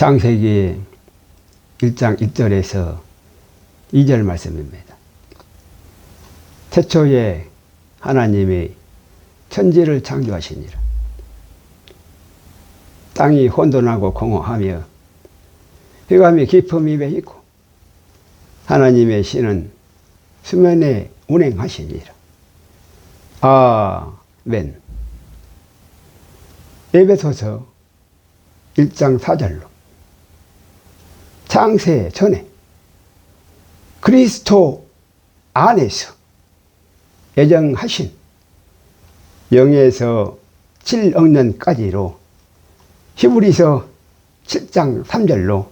창세기 1장 1절에서 2절 말씀입니다. 태초에 하나님이 천지를 창조하시니라. 땅이 혼돈하고 공허하며 흑암이 깊음 입에 있고 하나님의 신은 수면에 운행하시니라. 아멘. 에베소서 1장 4절로 창세 전에 그리스도 안에서 예정하신 영에서 7억 년까지로 히브리서 7장 3절로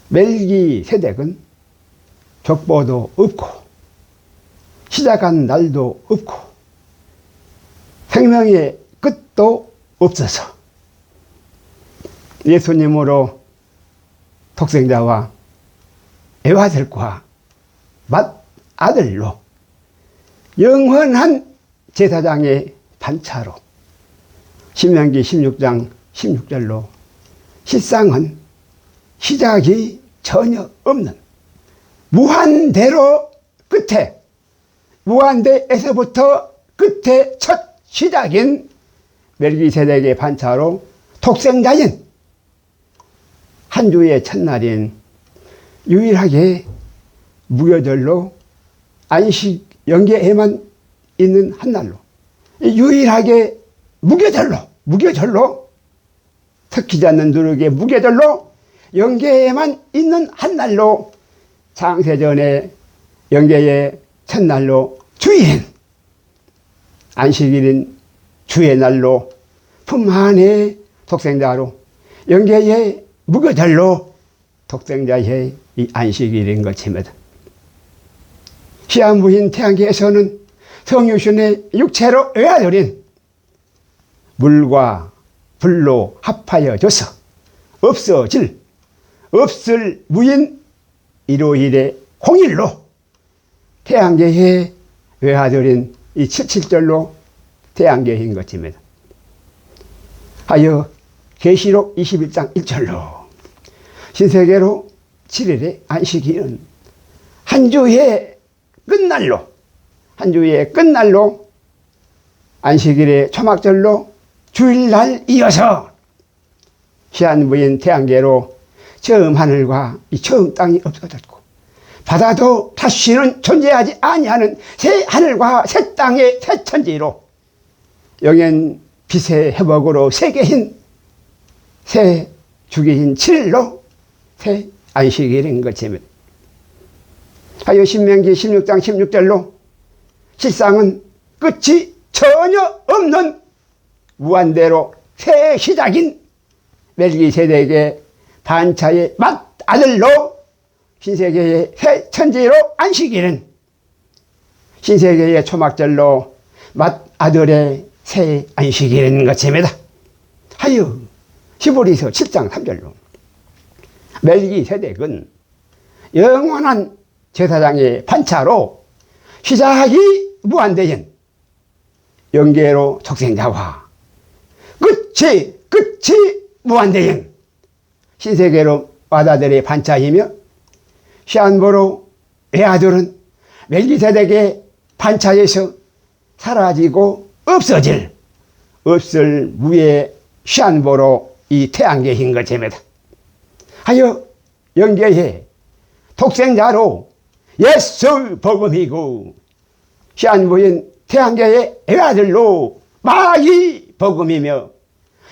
멜기세덱은 족보도 없고 시작한 날도 없고 생명의 끝도 없어서 예수님으로 독생자와 애아들과 맏아들로 영원한 제사장의 반차로 신명기 16장 16절로 실상은 시작이 전혀 없는 무한대로 끝에 무한대에서부터 끝에 첫 시작인 멜기세덱의 반차로 독생자인 한 주의 첫날인 유일하게 무교절로 안식 영계에만 있는 한날로 유일하게 무교절로 섞이지 않는 누룩의 무교절로 영계에만 있는 한날로 창세전에 영계의 첫날로 주일인 안식일인 주의 날로 품안의 독생자로 영계의 무교절로 독생자의 이 안식일인 것입니다. 시한부인 태양계에서는 성유신의 육체로 외아들인 물과 불로 합하여져서 없을 무인 일요일의 공일로 태양계의 외아들인 이 77절로 태양계인 것입니다. 하여 계시록 21장 1절로 신세계로 7일의 안식일은 한 주의 끝날로 안식일의 초막절로 주일날 이어서 시한부인 태양계로 처음 하늘과 이 처음 땅이 없어졌고 바다도 다시는 존재하지 아니하는 새 하늘과 새 땅의 새 천지로 영현 빛의 회복으로 세계인 새 주기인 7일로 새 안식일인 것입니다. 하여 신명기 16장 16절로 실상은 끝이 전혀 없는 무한대로 새 시작인 멜기세덱의 반차의 맏아들로 신세계의 새 천지로 안식일은 신세계의 초막절로 맏아들의 새 안식일인 것입니다. 하여 히브리서 7장 3절로 멜기세덱은 영원한 제사장의 반차로 시작이 무한대인 영계로 독생자와 끝이 무한대인 신세계로 맏아들의 반차이며 시한부로 외아들은 멜기세덱의 반차에서 사라지고 없을 무의 시한부로 이 태양계인 것입니다. 하여 영계의 독생자로 예수 복음이고 시한부인 태양계의 애아들로 마귀 복음이며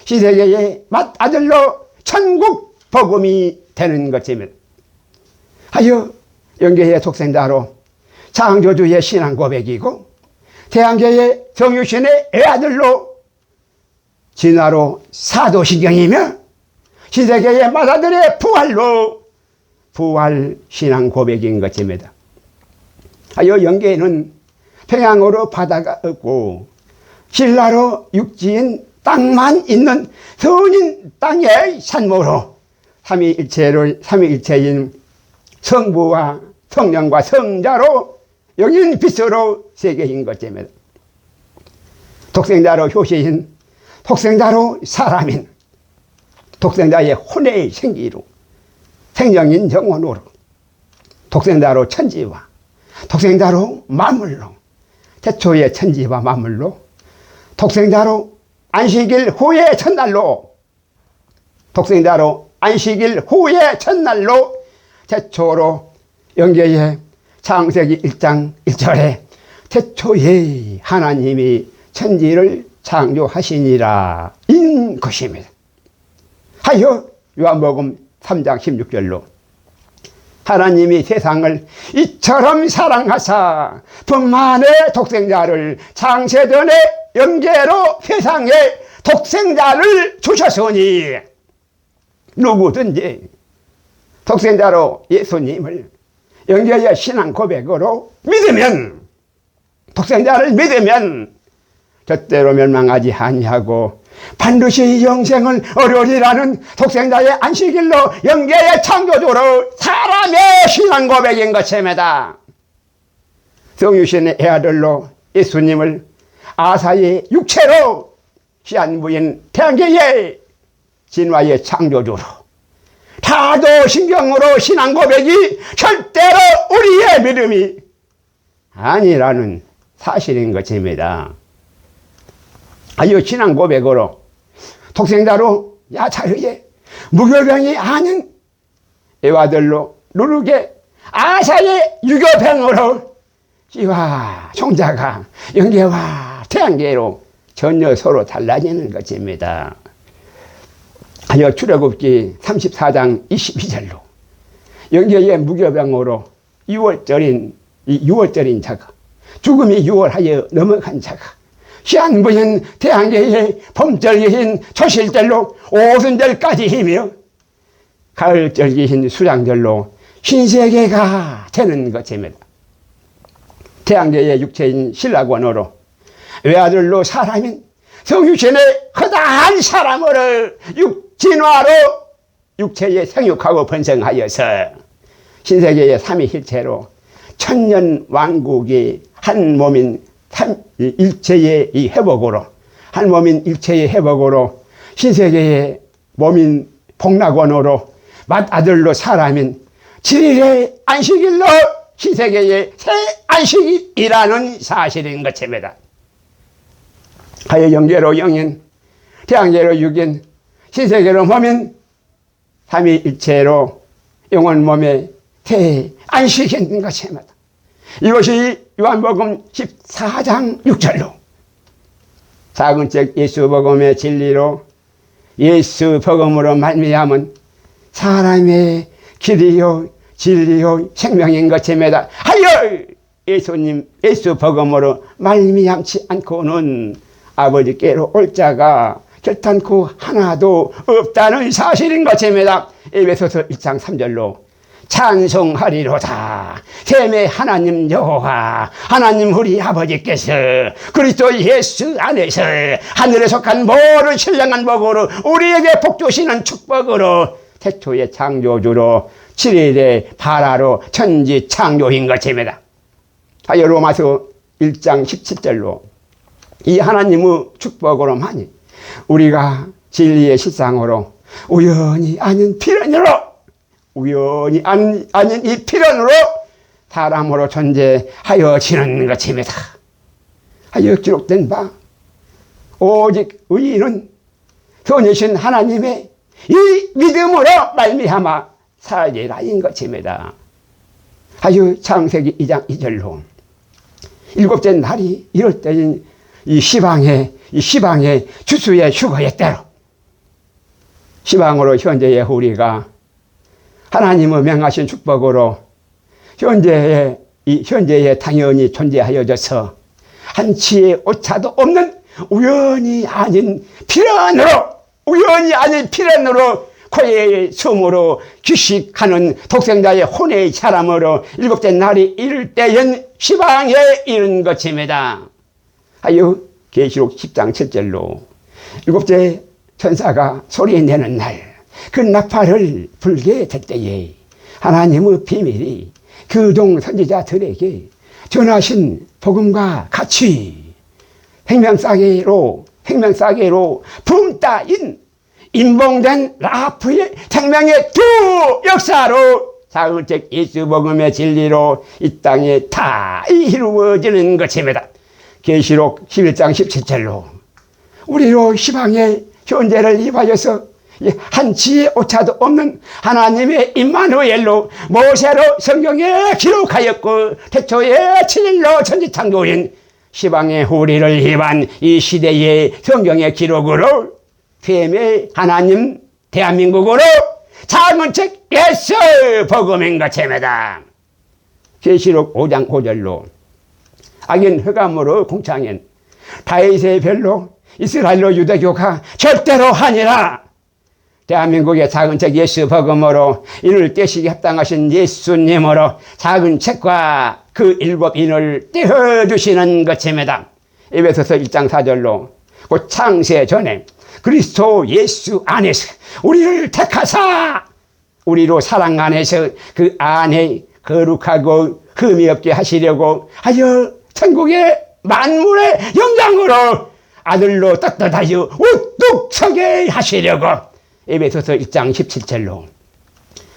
신세계의 맏아들로 천국 복음이 되는 것입니다. 하여 영계의 독생자로 창조주의 신앙 고백이고 태양계의 성유신의 애아들로 진화로 사도신경이며 신세계의 맏아들의 부활 신앙 고백인 것입니다. 하여 영계에는 평양으로 바다가 없고 신라로 육지인 땅만 있는 선인 땅의 산모로 삼위일체인 성부와 성령과 성자로 여긴 빛으로 세계인 것입니다. 독생자로 효시인 독생자로 사람인 독생자의 혼의 생기로 생명인 영혼으로 독생자로 천지와 독생자로 만물로 태초의 천지와 만물로 독생자로 안식일 후의 첫날로 독생자로 안식일 후의 첫날로 태초로 영계의 창세기 1장 1절에 태초에 하나님이 천지를 창조하시니라 인 것입니다. 하여 요한복음 3장 16절로 하나님이 세상을 이처럼 사랑하사 분만의 독생자를 창세전에 영계로 세상에 독생자를 주셨으니 누구든지 독생자로 예수님을 영계의 신앙 고백으로 믿으면 독생자를 믿으면 절대로 멸망하지 아니하고 반드시 영생을 얻으리라는 독생자의 안식일로 영계의 창조주로 사람의 신앙 고백인 것입니다. 성유신의 애아들로 예수님을 아사의 육체로 시한부인 태양계의 진화의 창조주로 타도신경으로 신앙 고백이 절대로 우리의 믿음이 아니라는 사실인 것입니다. 이 신앙 고백으로 독생자로 야차르게 무교병이 아닌 애와들로 누르게 아사의 유교병으로 시와 종자가 영계와 태양계로 전혀 서로 달라지는 것입니다. 출애굽기 34장 22절로 영계의 무교병으로 6월절인 자가 죽음이 6월하여 넘어간 자가 시한부인 태양계의 봄절기인 초실절로 오순절까지이며 가을절기인 수량절로 신세계가 되는 것입니다. 태양계의 육체인 신라권으로 외아들로 사람인 성유신의 허다한 사람으로 진화로 육체에 생육하고 번성하여서 신세계의 삼위일체로 천년 왕국이 한 몸인 일체의 이 회복으로 한 몸인 일체의 회복으로 신세계의 몸인 복락원으로 맏아들로 사람인 7일의 안식일로 신세계의 새 안식일이라는 사실인 것입니다. 하여 영계로 영인 태양계로 육인 신세계로 몸인 삼위일체로 영혼 몸의 새 안식인 것입니다. 이것이 요한복음 14장 6절로 작은 책 예수복음의 진리로 예수복음으로 말미암은 사람의 길이요 진리요 생명인 것입니다. 하여 예수님 예수복음으로 말미암지 않고는 아버지께로 올 자가 결단코 하나도 없다는 사실인 것입니다. 에베소서 1장 3절로 찬송하리로다. 셈의 하나님 여호와 하나님 우리 아버지께서 그리스도 예수 안에서 하늘에 속한 모든 신령한 복으로 우리에게 복 주시는 축복으로 태초의 창조주로 7일의 발화로 천지 창조인 것입니다. 하여 로마서 1장 17절로 이 하나님의 축복으로만이 우리가 진리의 실상으로 우연히 아닌 필연으로 우연히 아닌 이 필연으로 사람으로 존재하여지는 것입니다. 하여 기록된 바 오직 의인은 선이신 하나님의 이 믿음으로 말미암아 살리라인 것입니다. 하여 창세기 2장 2절로 일곱째 날이 이럴 때인 이 시방의 주수의 휴거의 때로 시방으로 현재의 우리가 하나님의 명하신 축복으로 현재에 당연히 존재하여져서 한치의 오차도 없는 우연히 아닌 필연으로 코의 숨으로 규식하는 독생자의 혼의 사람으로 일곱째 날이 이를 때엔 시방에 이른 것입니다. 하여 계시록 10장 7절로 일곱째 천사가 소리내는 날 그 나팔을 불게 될 때에 하나님의 비밀이 그동 선지자들에게 전하신 복음과 같이 생명싸개로 붐 따인 인봉된 라프의 생명의 두 역사로 사흘째 예수 복음의 진리로 이 땅에 다 이루어지는 것입니다. 계시록 11장 17절로 우리로 시방의 현재를 입하여서 한치의 오차도 없는 하나님의 임마누엘로 모세로 성경에 기록하였고 태초에 7일로 천지창조인 시방의 후리를 입한 이 시대의 성경의 기록으로 폐의 하나님 대한민국으로 작은 책 예수 복음인 것입니다. 계시록 5장 5절로 악인 흑암으로 공창인 다윗의 별로 이스라엘로 유대교가 절대로 하니라. 대한민국의 작은 책 예수 복음으로 이를 떼시기 합당하신 예수님으로 작은 책과 그 일곱인을 떼어주시는 것입니다. 에베소서 1장 4절로 곧 창세 전에 그리스도 예수 안에서 우리를 택하사 우리로 사랑 안에서 그 안에 거룩하고 흠이 없게 하시려고 하여 천국의 만물의 영장으로 아들로 떳떳하여 우뚝 서게 하시려고 에베소서 1장 17절로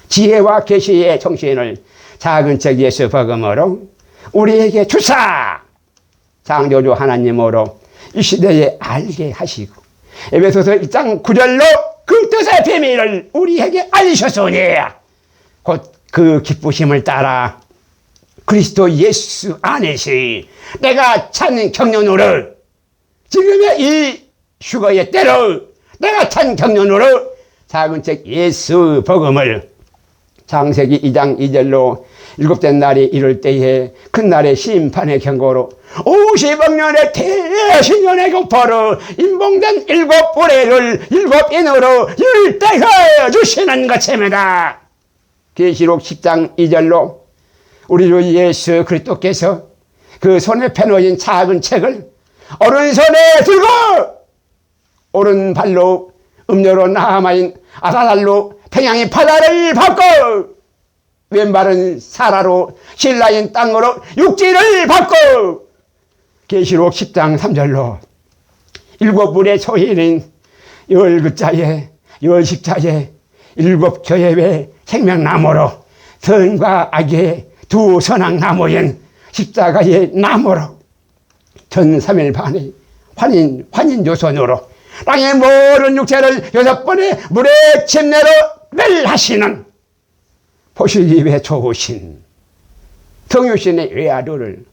지혜와 계시의 정신을 작은 책 예수 복음으로 우리에게 주사 창조주 하나님으로 이 시대에 알게 하시고 에베소서 1장 9절로 그 뜻의 비밀을 우리에게 알리셨으니 곧 그 기쁘심을 따라 그리스도 예수 안에서 내가 찬 경륜으로 지금의 이 휴거의 때로 내가 찬 경륜으로 작은 책 예수 복음을 창세기 2장 2절로 일곱째 날이 이를 때에 큰 날의 심판의 경고로 50억 년의 대신년의 공포로 인봉된 일곱 뿌레를 일곱인으로 일대해 주시는 것입니다. 계시록 10장 2절로 우리로 예수 그리스도께서 그 손에 펴놓은 작은 책을 오른손에 들고 오른발로 음료로 남아인 아사달로 평양의 바다를 받고 왼발은 사라로 신라인 땅으로 육지를 받고 계시록 10장 3절로 일곱 불의 소리는 열 글자에 열 십자에 일곱 교회의 생명나무로 선과 악의 두 선악나무인 십자가의 나무로 전 3일 반의 환인조선으로 땅의 모든 육체를 6번의 물의 침례로 멸하시는 보시기에 좋으신 성유신의 외아들을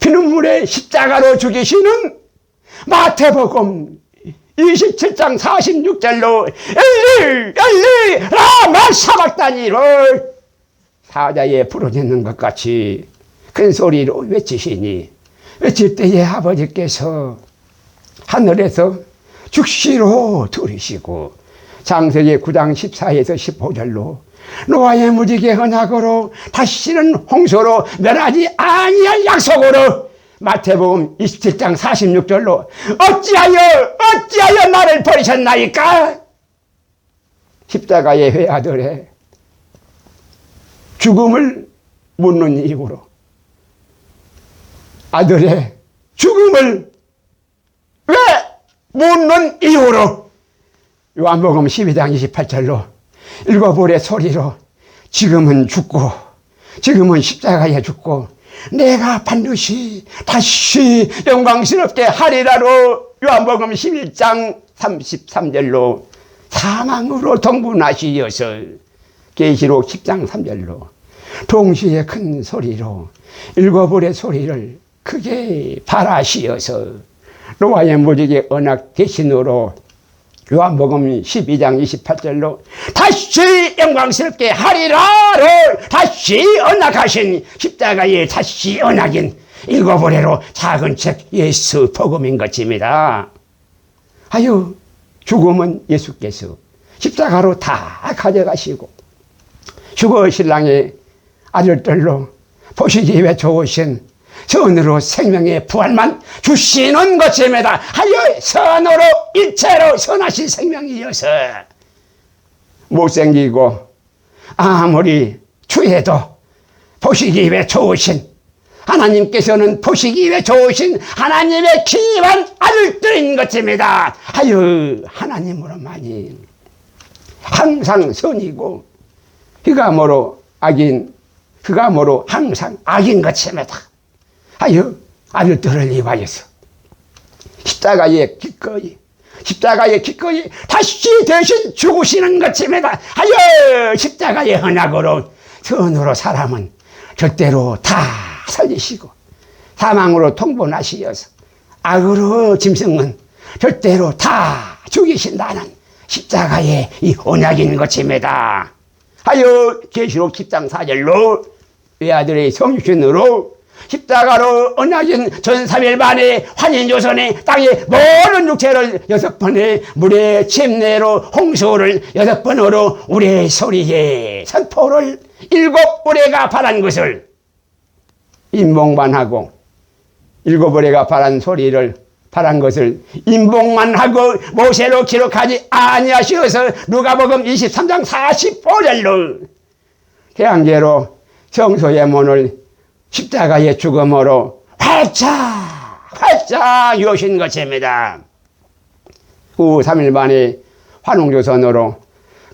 피눈물의 십자가로 죽이시는 마태복음 27장 46절로 엘리 라마 사박다니로 사자에 부르짖는 것 같이 큰 소리로 외치시니 외칠 때에 아버지께서 하늘에서 죽시로 들으시고 창세기 9장 14에서 15절로 노아의 무지개 언약으로 다시는 홍수로 멸하지 아니할 약속으로 마태복음 27장 46절로 어찌하여 나를 버리셨나이까. 십자가의 회아들의 죽음을 묻는 이유로 아들의 죽음을 왜 묻는 이유로 요한복음 12장 28절로 일곱불의 소리로 지금은 죽고 지금은 십자가에 죽고 내가 반드시 다시 영광스럽게 하리라로 요한복음 11장 33절로 사망으로 동분하시어서 계시록 10장 3절로 동시에 큰 소리로 일곱불의 소리를 크게 발하시어서 노아의 무지개 언약 대신으로 요한복음 12장 28절로 다시 영광스럽게 하리라로 다시 언약하신 십자가에 다시 언약인 일곱불의로 작은 책 예수 복음인 것입니다. 아유, 죽음은 예수께서 십자가로 다 가져가시고 휴거 신랑의 아들들로 보시기에 좋으신 선으로 생명의 부활만 주시는 것입니다. 하여 선으로 일체로 선하신 생명이어서 못생기고 아무리 추해도 보시기에 좋으신 하나님께서는 보시기 위해 좋으신 하나님의 귀한 아들들인 것입니다. 하여 하나님으로만이 항상 선이고 그가 뭐로 악인, 그가 뭐로 항상 악인 것입니다. 하여 아들들을 위하여서 십자가에 기꺼이 다시 대신 죽으시는 것입니다. 하여 십자가의 언약으로 선으로 사람은 절대로 다 살리시고 사망으로 통보나시어서 악으로 짐승은 절대로 다 죽이신다는 십자가의 이 언약인 것입니다. 하여 계시록 10장 4절로 외아들의 성신으로 십자가로 언약인 전 3일 만에 환인조선의 땅의 모든 육체를 6번의 물의 침례로 홍수를 6번으로 우리의 소리에 선포를 7우레가 바란 것을 인봉만 하고 7우레가 바란 것을 인봉만 하고 모세로 기록하지 아니하시어서 누가복음 23장 45절로 태양계로 성소의 문을 십자가의 죽음으로 활짝 여신 것입니다. 후 3일 만에 환웅조선으로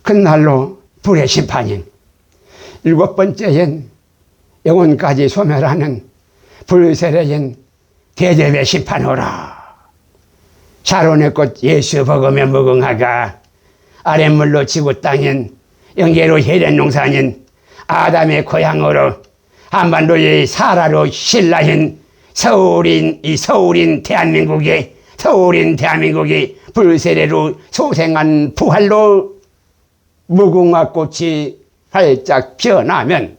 큰 날로 불의 심판인 7번째인 영혼까지 소멸하는 불세례인 대접의 심판으로 샤론의 꽃 예수 복음에 무궁하가 아랫물로 지구 땅인 영계로 혜련 농산인 아담의 고향으로 한반도의 사라로 신라인 서울인 대한민국이 불세례로 소생한 부활로 무궁화 꽃이 활짝 피어나면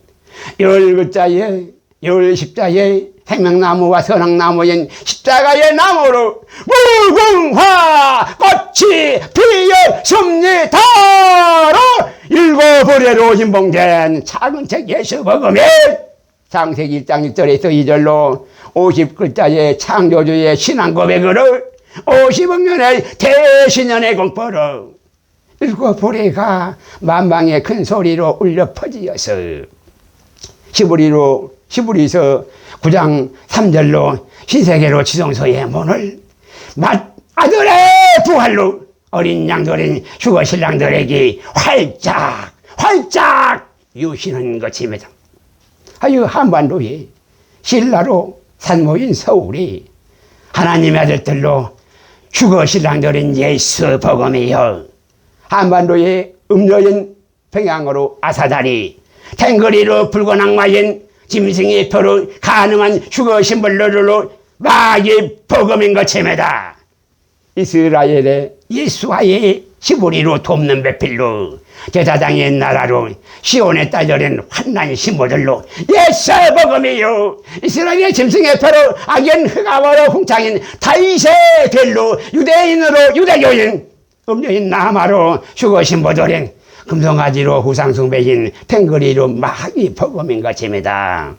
열십자에 생명나무와 선악나무인 십자가의 나무로 무궁화 꽃이 피었습니다로 7우레로 인봉된 작은 책 예수 복음에 창세기 1장 1절에서 2절로 50글자의 창조주의 신앙 고백으로 50억 년의 대신연의 공포로 7우레가 만방의 큰 소리로 울려 퍼지어서 시브리서 9장 3절로 신세계로 지성소의 문을 아들의 부활로 어린 양들인 휴거 신랑들에게 활짝 유시는 것입니다. 하여 한반도에 신라로 산모인 서울이 하나님의 아들들로 휴거 신랑들인 예수 복음이여 한반도의 음녀인 평양으로 아사다리 탱거리로 붉은 악마인 짐승의 표로 가능한 휴거 심벌로로 마귀 복음인 것입니다. 이스라엘의 예수와의 시부리로 돕는 배필로 제사장의 나라로 시온의 딸들은 환난 신모들로 예수 복음이요 이스라엘의 짐승의 표로 악인 흑암으로 홍창인 다윗의 별로 유대인으로 유대교인 음녀인 나마로 휴거 신모들은 금송아지로 후상숭배인 탱거리로 마귀 복음인 것입니다.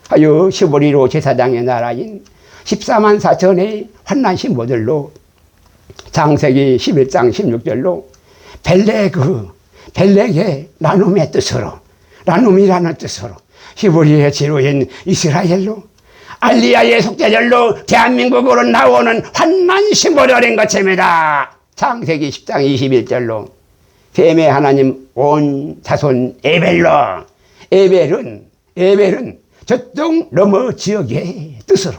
하여 시부리로 제사장의 나라인 14만 4천의 환난 신모들로 창세기 11장 16절로 벨렉의 나눔의 뜻으로 나눔이라는 뜻으로 히브리의 지루인 이스라엘로 알리야의 속죄절로 대한민국으로 나오는 환난 신부들인 것입니다. 창세기 10장 21절로 셈의 하나님 온 자손 에벨은 저쪽 너머 지역의 뜻으로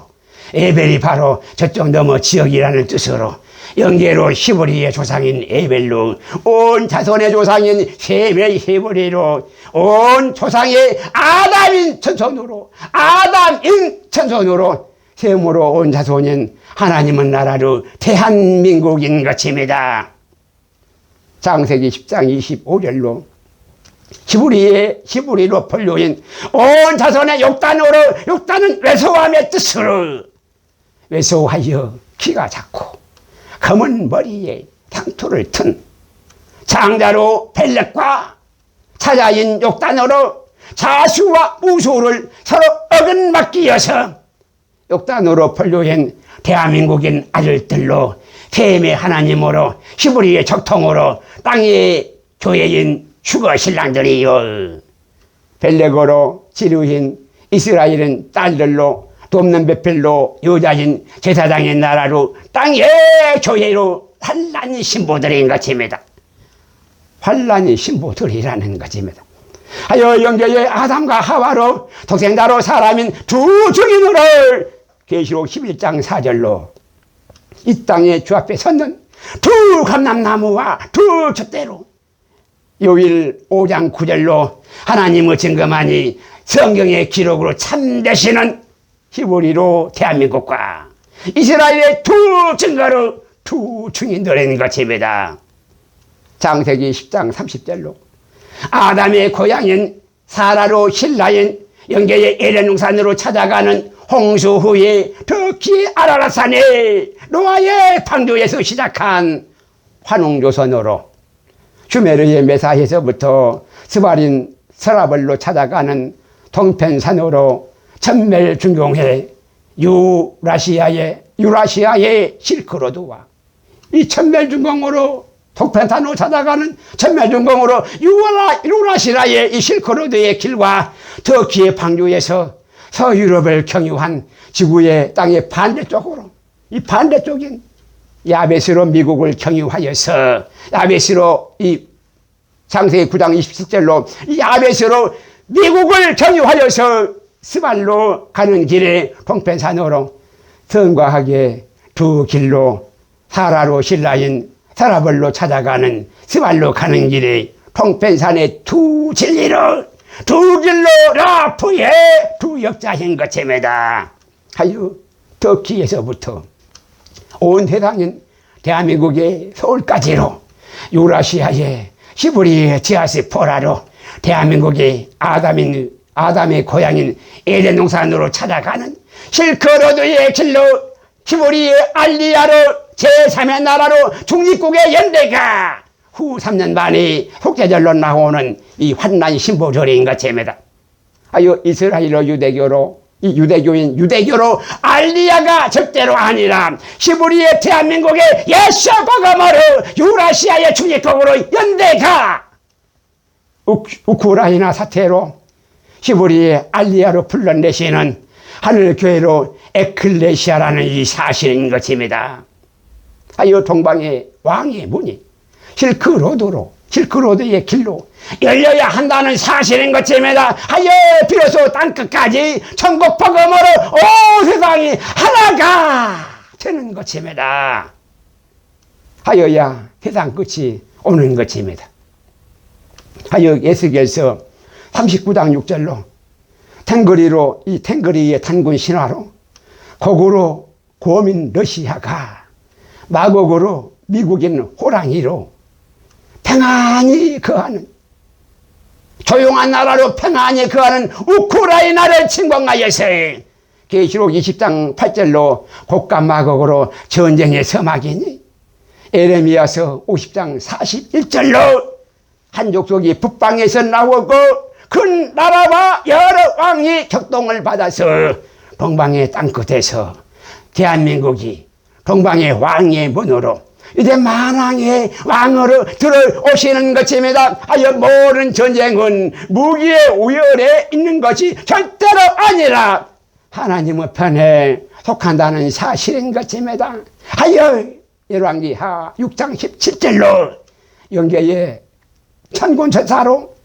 에벨이 바로 저쪽 너머 지역이라는 뜻으로 영계로 히브리의 조상인 에벨로 온 자손의 조상인 셈의 히브리로 온 조상의 아담인 천손으로 셈으로 온 자손인 하나님은 나라로 대한민국인 것입니다. 창세기 10장 25절로 히브리로 본료인 온 자손의 욕단은 외소함의 뜻으로 외소하여 키가 작고 검은 머리에 향토를 튼 장자로 벨렉과 차자인 욕단으로 자수와 우수를 서로 어긋맞기여서 욕단으로 본료인 대한민국인 아들들로 셈의 하나님으로 히브리의 적통으로 땅의 교회인 휴거 신랑들이요 벨렉으로 지루인 이스라엘은 딸들로 돕는 베펠로 여자인 제사장의 나라로 땅의 교회로 환란의 신부들인 것입니다. 환란의 신부들이라는 것입니다. 하여 영계의 아담과 하와로 독생자로 사람인 두 증인을 계시록 11장 4절로 이 땅에 주 앞에 섰는 두 감람나무와 두 촛대로 요일 5장 9절로 하나님의 증거만이 성경의 기록으로 참되시는 히브리로 대한민국과 이스라엘의 두 증거로 두 증인들인 것입니다. 창세기 10장 30절로 아담의 고향인 사라로 신라인 영계의 에덴 동산으로 찾아가는 홍수 후에 터키 아라랏산에 노아의 방주에서 시작한 환웅조선으로 슈메르의 메사에서부터 스바린 서라벌로 찾아가는 동편산으로 천멜중공해 유라시아의 실크로드와 이 천멜중공으로 동편산으로 찾아가는 천멜중공으로 유라시아의 이 실크로드의 길과 터키의 방주에서 서유럽을 경유한 지구의 땅의 반대쪽으로 이 반대쪽인 야베스로 미국을 경유하여서 야베스로 이 창세기 9장 27절로 이 야베스로 미국을 경유하여서 스발로 가는 길에 동편산으로 성과하게 두 길로 사라로 신라인 사라벌로 찾아가는 스발로 가는 길에 동편산의 두 진리로 두 길로 라프의 두 역자인 것입니다. 하여 터키에서부터 온 세상인 대한민국의 서울까지로 유라시아의 시브리의 디아스포라로 대한민국의 아담의 고향인 에덴 동산으로 찾아가는 실크로드의 길로 시브리의 알리아로 제3의 나라로 중립국의 연대가 후 3년 만에 속죄절로 나오는 이 환난 신부절인 것입니다. 하여 이스라엘로 유대교로 이 유대교로 알리아가 절대로 아니라 시브리의 대한민국의 예수복음으로 유라시아의 중립국으로 연대가 우크라이나 사태로 시브리의 알리아로 불러내시는 하늘교회로 에클레시아라는 이 사실인 것입니다. 하여 동방의 왕의 문이 실크로드의 길로 열려야 한다는 사실인 것입니다. 하여 비로소 땅끝까지 천국 복음으로 온 세상이 하나가 되는 것입니다. 하여야 세상 끝이 오는 것입니다. 하여 에스겔서 39장 6절로 탱거리로 이 탱거리의 단군 신화로 곡으로 고민 러시아가 마곡으로 미국인 호랑이로 평안히 거하는 조용한 나라로 평안히 거하는 우크라이나를 침공하여서 계시록 20장 8절로 곡과 마곡으로 전쟁의 서막이니 에레미야서 50장 41절로 한 족속이 북방에서 나오고 큰 나라와 여러 왕이 격동을 받아서 동방의 땅끝에서 대한민국이 동방의 왕의 문으로 이제 만왕의 왕으로 들어오시는 것입니다. 하여 모든 전쟁은 무기의 우열에 있는 것이 절대로 아니라 하나님의 편에 속한다는 사실인 것입니다. 하여 열왕기하 6장 17절로 영계의 천군천사로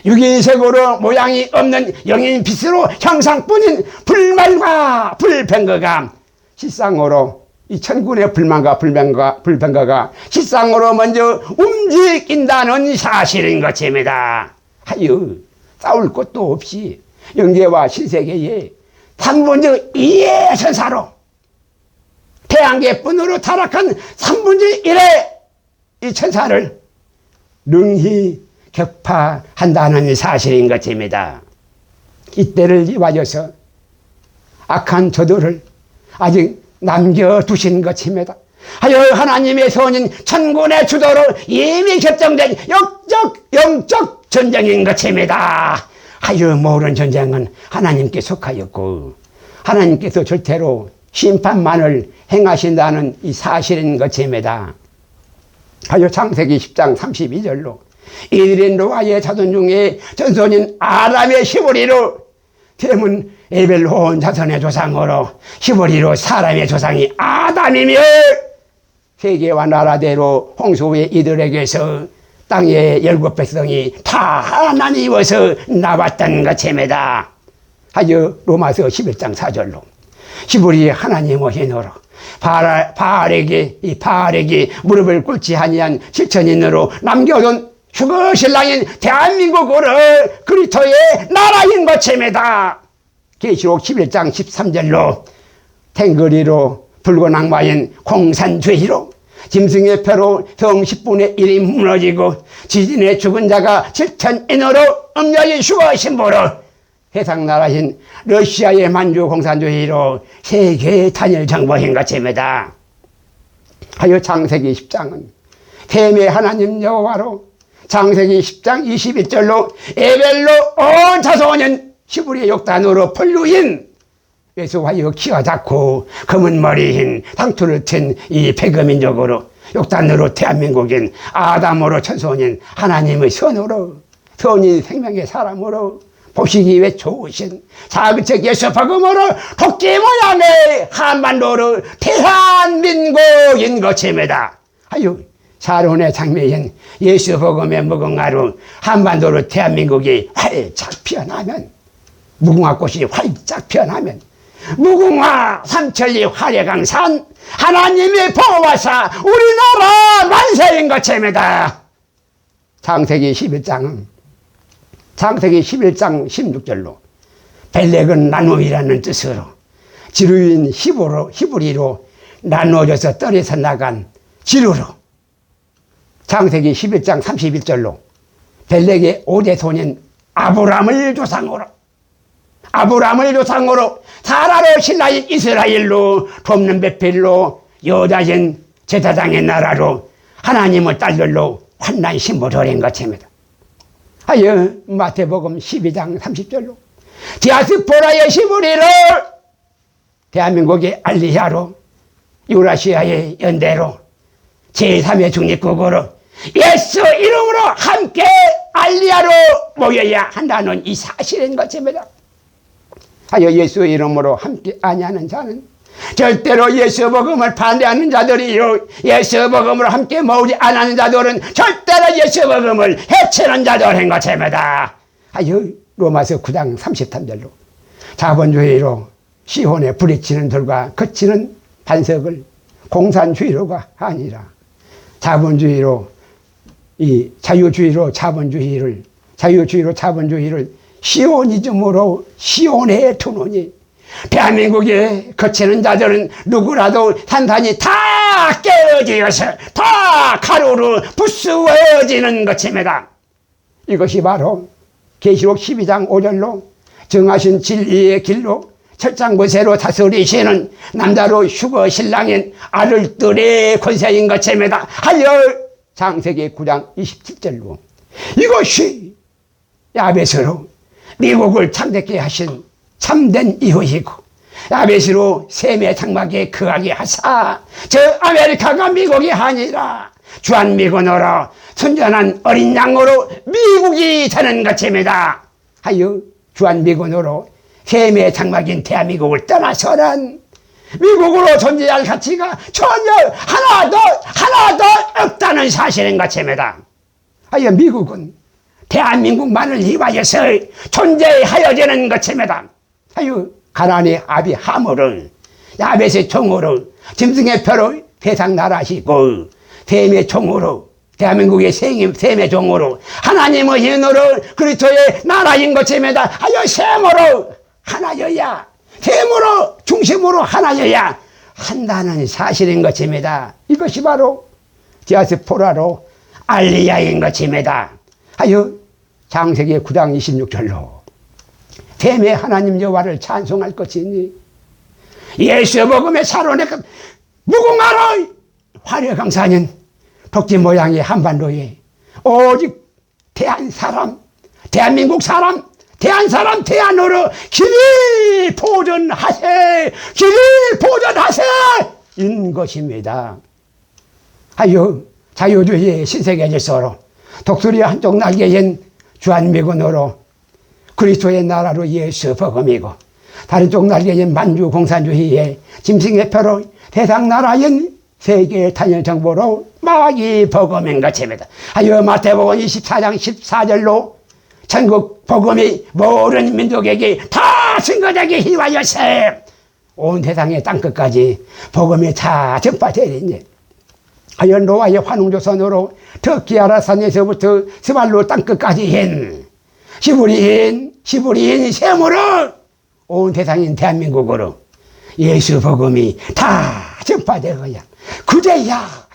육인색으로 모양이 없는 영인 빛으로 형상뿐인 불말과 불병거가 실상으로 이 천군의 불만과 불병거가 실상으로 먼저 움직인다는 사실인 것입니다. 하여 싸울 것도 없이 영계와 신세계의 3분의 2의 천사로 태양계뿐으로 타락한 3분의 1의 이 천사를 능히 격파한다는 사실인 것입니다. 이때를 이와여서 악한 저들을 아직 남겨두신 것입니다. 하여 하나님의 선인 천군의 주도로 이미 결정된 영적 전쟁인 것입니다. 하여 모든 전쟁은 하나님께 속하였고 하나님께서 절대로 심판만을 행하신다는 이 사실인 것입니다. 하여 창세기 10장 32절로 이들인 노아의 자손 중에 전손인 아람의 시므리로 셈은 에벨 온 자손의 조상으로 히브리로 사람의 조상이 아담이며 세계와 나라대로 홍수 후에 이들에게서 땅의 17백성이 다 나뉘어서 나왔던 것입니다. 하여 로마서 11장 4절로 히브리 하나님의 hin으로 바알에게 무릎을 꿇지 아니한 실천인으로 남겨둔 휴거 신랑인 대한민국을 그리스도의 나라인 것입니다. 계시록 11장 13절로 탱거리로 붉은 악마인 공산주의로 짐승의 표로 성 10분의 1이 무너지고 지진에 죽은 자가 7천인으로 음녀의 휴거 신부로 세상 나라인 러시아의 만주 공산주의로 세계 단일 정복인 것입니다. 하여 창세기 10장은 셈의 하나님 여호와로 창세기 10장 21절로 에벨로 온 자손은 히브리의 욕단으로 분류인 예수하여 키가 작고 검은 머리인 상투를 튼 이 백어민족으로 욕단으로 대한민국인 아담으로 천손인 하나님의 선으로 선인 생명의 사람으로 보시기 위해 좋으신 사그책 예수 복음으로 토끼 모양의 한반도로 대한민국인 것입니다. 하여 사론의 장미인 예수 복음의 무궁화로 한반도로 대한민국이 활짝 피어나면 무궁화 꽃이 활짝 피어나면 무궁화 삼천리 화려강산 하나님의 보호하사 우리나라 만세인 것입니다. 창세기 11장 16절로 벨렉은 나눔이라는 뜻으로 지루인 히브리로 나누어져서 떨어져 나간 지루로 창세기 11장 31절로 벨렉의 5대 손인 아브람을 조상으로 사라로 신라인 이스라엘로 돕는 베필로 여자인 제사장의 나라로 하나님의 딸들로 환난 신부를 것입니다. 하여 마태복음 12장 30절로 디아스포라의 히브리를 대한민국의 알리야로 유라시아의 연대로 제3의 중립국으로 예수 이름으로 함께 알리야로 모여야 한다는 이 사실인 것입니다. 하여 예수 이름으로 함께 아니하는 자는 절대로 예수 복음을 반대하는 자들이요 예수 복음으로 함께 모으지 않는 자들은 절대로 예수 복음을 해치는 자들인 것입니다. 하여 로마서 9장 33절로 자본주의로 시혼에 부딪히는 들과 그치는 반석을 공산주의로가 아니라 자본주의로 이 자유주의로 자본주의를 시오니즘으로 시온에 두노니 대한민국에 거치는 자들은 누구라도 산산이 다 깨어지어서 다 가루로 부수어지는 것입니다. 이것이 바로 계시록 12장 5절로 정하신 진리의 길로 철장무쇠로 다스리시는 남자로 휴거 신랑인 아들들의 권세인 것입니다. 하여 창세기 9장 27절로 이것이 야벳으로 미국을 창대케 하신 참된 이유이고 야벳으로 셈의 장막에 거하게 하사 저 아메리카가 미국이 아니라 주한미군으로 순전한 어린 양으로 미국이 되는 것입니다. 하여 주한미군으로 셈의 장막인 대한민국을 떠나서는 미국으로 존재할 가치가 전혀 하나도 없다는 사실인 것입니다. 하여 미국은 대한민국만을 위하여서 존재하여지는 것입니다. 하여 가나안의 아비 하물을 야벳의 종으로 짐승의 표로 세상 나라시고 셈의 종으로 대한민국의 셈의 종으로 하나님의 인으로 그리스도의 나라인 것입니다. 하여 셈으로 하나여야 셈으로 중심으로 하나여야 한다는 사실인 것입니다. 이것이 바로 디아스포라로 알리야인 것입니다. 하여 창세기 9장 26절로 셈의 하나님 여호와를 찬송할 것이니 예수 복음의 사론의 무궁화로 화려강산인 독지 모양의 한반도에 오직 대한민국 사람 대안으로 길이 보존하세 인 것입니다. 하여 자유주의의 신세계 질서로 독수리 한쪽 날개인 주한미군으로 그리스도의 나라로 예수 복음이고 다른 쪽 날개인 만주 공산주의의 짐승의 표로 세상 나라인 세계 단일 정보로 마귀 복음인 것입니다. 하여 마태복음 24장 14절로 천국 복음이 모든 민족에게 다 증거되게 희화여세 온 세상의 땅끝까지 복음이 다 전파되리니 하여 노아의 환웅조선으로 터키 아라산에서부터 스발로 땅끝까지인 시부리인 셈으로 온 세상인 대한민국으로 예수 복음이 다 전파되어야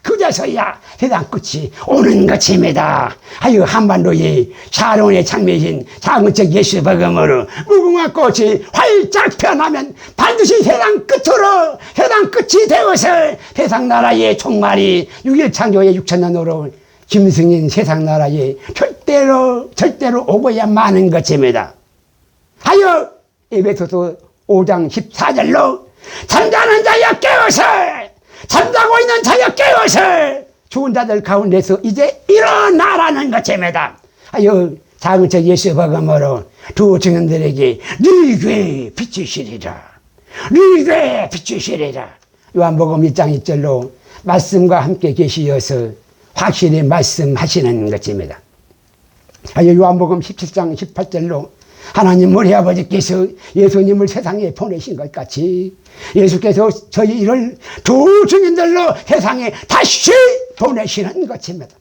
그제서야 세상 끝이 오는 것입니다. 하여 한반도의 샤론의 창미신 장은적 예수 복음으로 무궁화 꽃이 활짝 펴나면 반드시 세상 끝이 되어서 세상 나라의 총말이 6일 창조의 6천년으로 짐승인 세상 나라에 절대로 오고야 마는 것입니다. 하여 에베소서 5장 14절로 잠자는 자여 깨어서 잠자고 있는 자여 깨어서 죽은 자들 가운데서 이제 일어나라는 것입니다. 하여 작은 책 예수 복음으로 두 증인들에게 너희에게 비추시리라. 요한복음 1장 1절로 말씀과 함께 계시어서 확실히 말씀하시는 것입니다. 하여 요한복음 17장 18절로 하나님 우리 아버지께서 예수님을 세상에 보내신 것 같이 예수께서 저희를 두 증인들로 세상에 다시 보내시는 것입니다.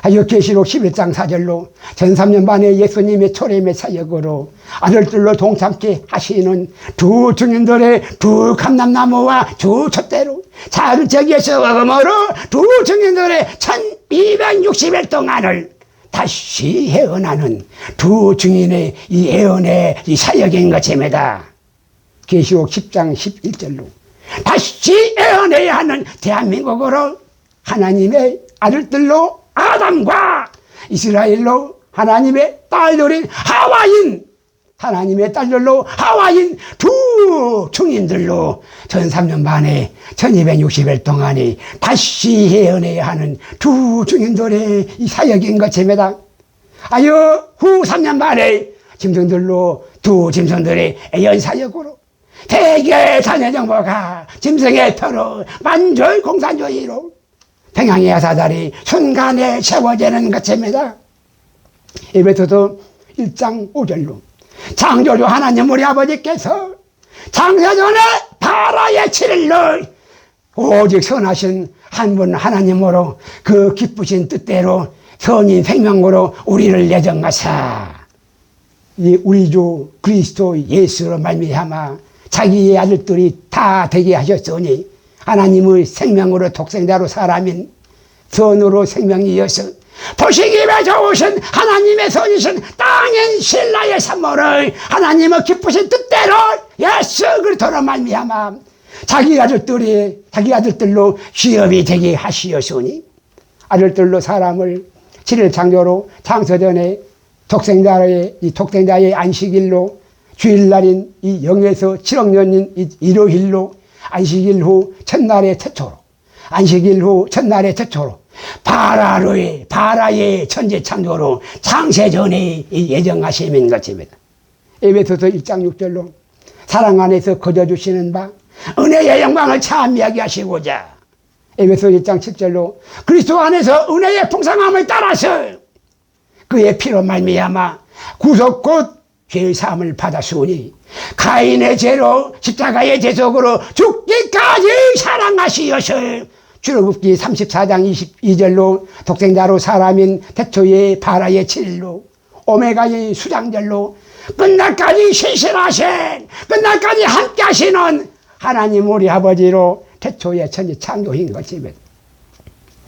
하여 계시록 11장 4절로 전 3년 만에 예수님의 초림의 사역으로 아들들로 동참케 하시는 두 증인들의 두 감람나무와 두 촛대로 작은 책에서 음으로 두 증인들의 1260일 동안을 다시 해언하는 두 증인의 이 예언의 이 사역인 것입니다. 계시록 10장 11절로 다시 예언해야 하는 대한민국으로 하나님의 아들들로 아담과 이스라엘로 하나님의 딸들인 하와인 두 증인들로 전 3년 만에 1260일 동안에 다시 예언해야 하는 두 증인들의 이 사역인 것입니다. 하여 후 3년 만에 짐승들로 두 짐승들의 예언 사역으로 세계 단일정보가 짐승의 표로 만주의 공산주의로 평양의 야사달이 순간에 세워지는 것입니다. 에베소서 1장 5절로 창조주 하나님 우리 아버지께서 창세전에 바라의 7일로 오직 선하신 한 분 하나님으로 그 기쁘신 뜻대로 선인 생명으로 우리를 예정하사 우리 주 그리스도 예수로 말미암아 자기의 아들들이 다 되게 하셨으니 하나님의 생명으로 독생자로 사람인 선으로 생명이어서 보시기에 좋으신 하나님의 선이신 땅인 신라의 산모를 하나님의 기쁘신 뜻대로 예수 그리스도로 말미암아 자기 아들들로 기업이 되게 하시었으니 아들들로 사람을 7일 창조로 창세전에 독생자의 안식일로 주일날인 이 0에서 7억 년인 이 일요일로 안식일 후 첫날의 최초로 바라의 천지 창조로 창세전에 예정하심인 것입니다. 에베소서 1장 6절로 사랑 안에서 거저주시는 바 은혜의 영광을 참여하게 하시고자 에베소 1장 7절로 그리스도 안에서 은혜의 풍성함을 따라서 그의 피로 말미암아 구속 곧 죄의 사함을 받았으니 가인의 죄로 십자가의 대속으로 죽기까지 사랑하시어서 출애굽기 34장 22절로 독생자로 사람인 태초의 바라의 7일로 오메가의 수장절로 끝날까지 신실하신 끝날까지 함께 하시는 하나님 우리 아버지로 태초의 천지 창조인 것입니다.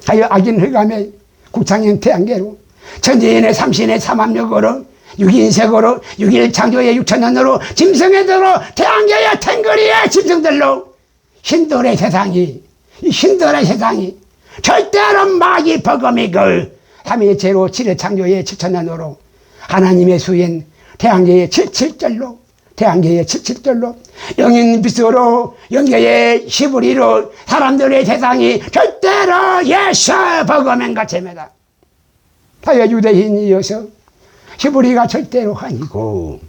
하여 악인 흑암의 국창인 태양계로 천지인의 삼신의 삼합력으로 육인색으로 6일 창조의 6천년으로 짐승애들로 태양계의 탱거리의 짐승들로 신들의 세상이 절대로 마귀 버금이고 3일체로 7일 창조의 7천년으로 하나님의 수인 태양계의 77절로 영인 빛으로 영계의 시부리로 사람들의 세상이 절대로 예수 버금인 것입니다. 하여 유대인이어서 시부리가 절대로 아니고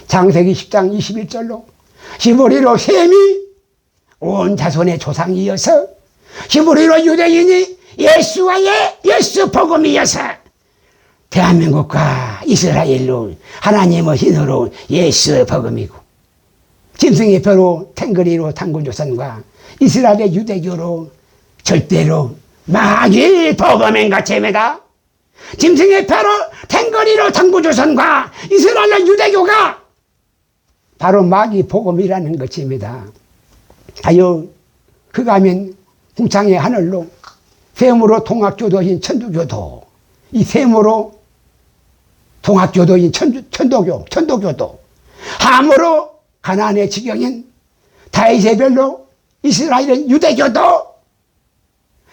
창세기 10장 21절로 시부리로 셈이 온 자손의 조상이어서 시부리로 유대인이 예수와의 예수 복음이어서 대한민국과 이스라엘로 하나님의 신으로 예수 복음이고 짐승의 표로 탱거리로 당구조선과 이스라엘의 유대교로 절대로 마귀 복음인 것입니다. 짐승의 표로 탱거리로 당구조선과 이스라엘의 유대교가 바로 마귀 복음이라는 것입니다. 하여 그가면 궁창의 하늘로 셈으로 통합교도인 천주교도 이 셈으로 통합교도인 천도교도 함으로 가나안의 지경인 다윗의 별로 이스라엘의 유대교도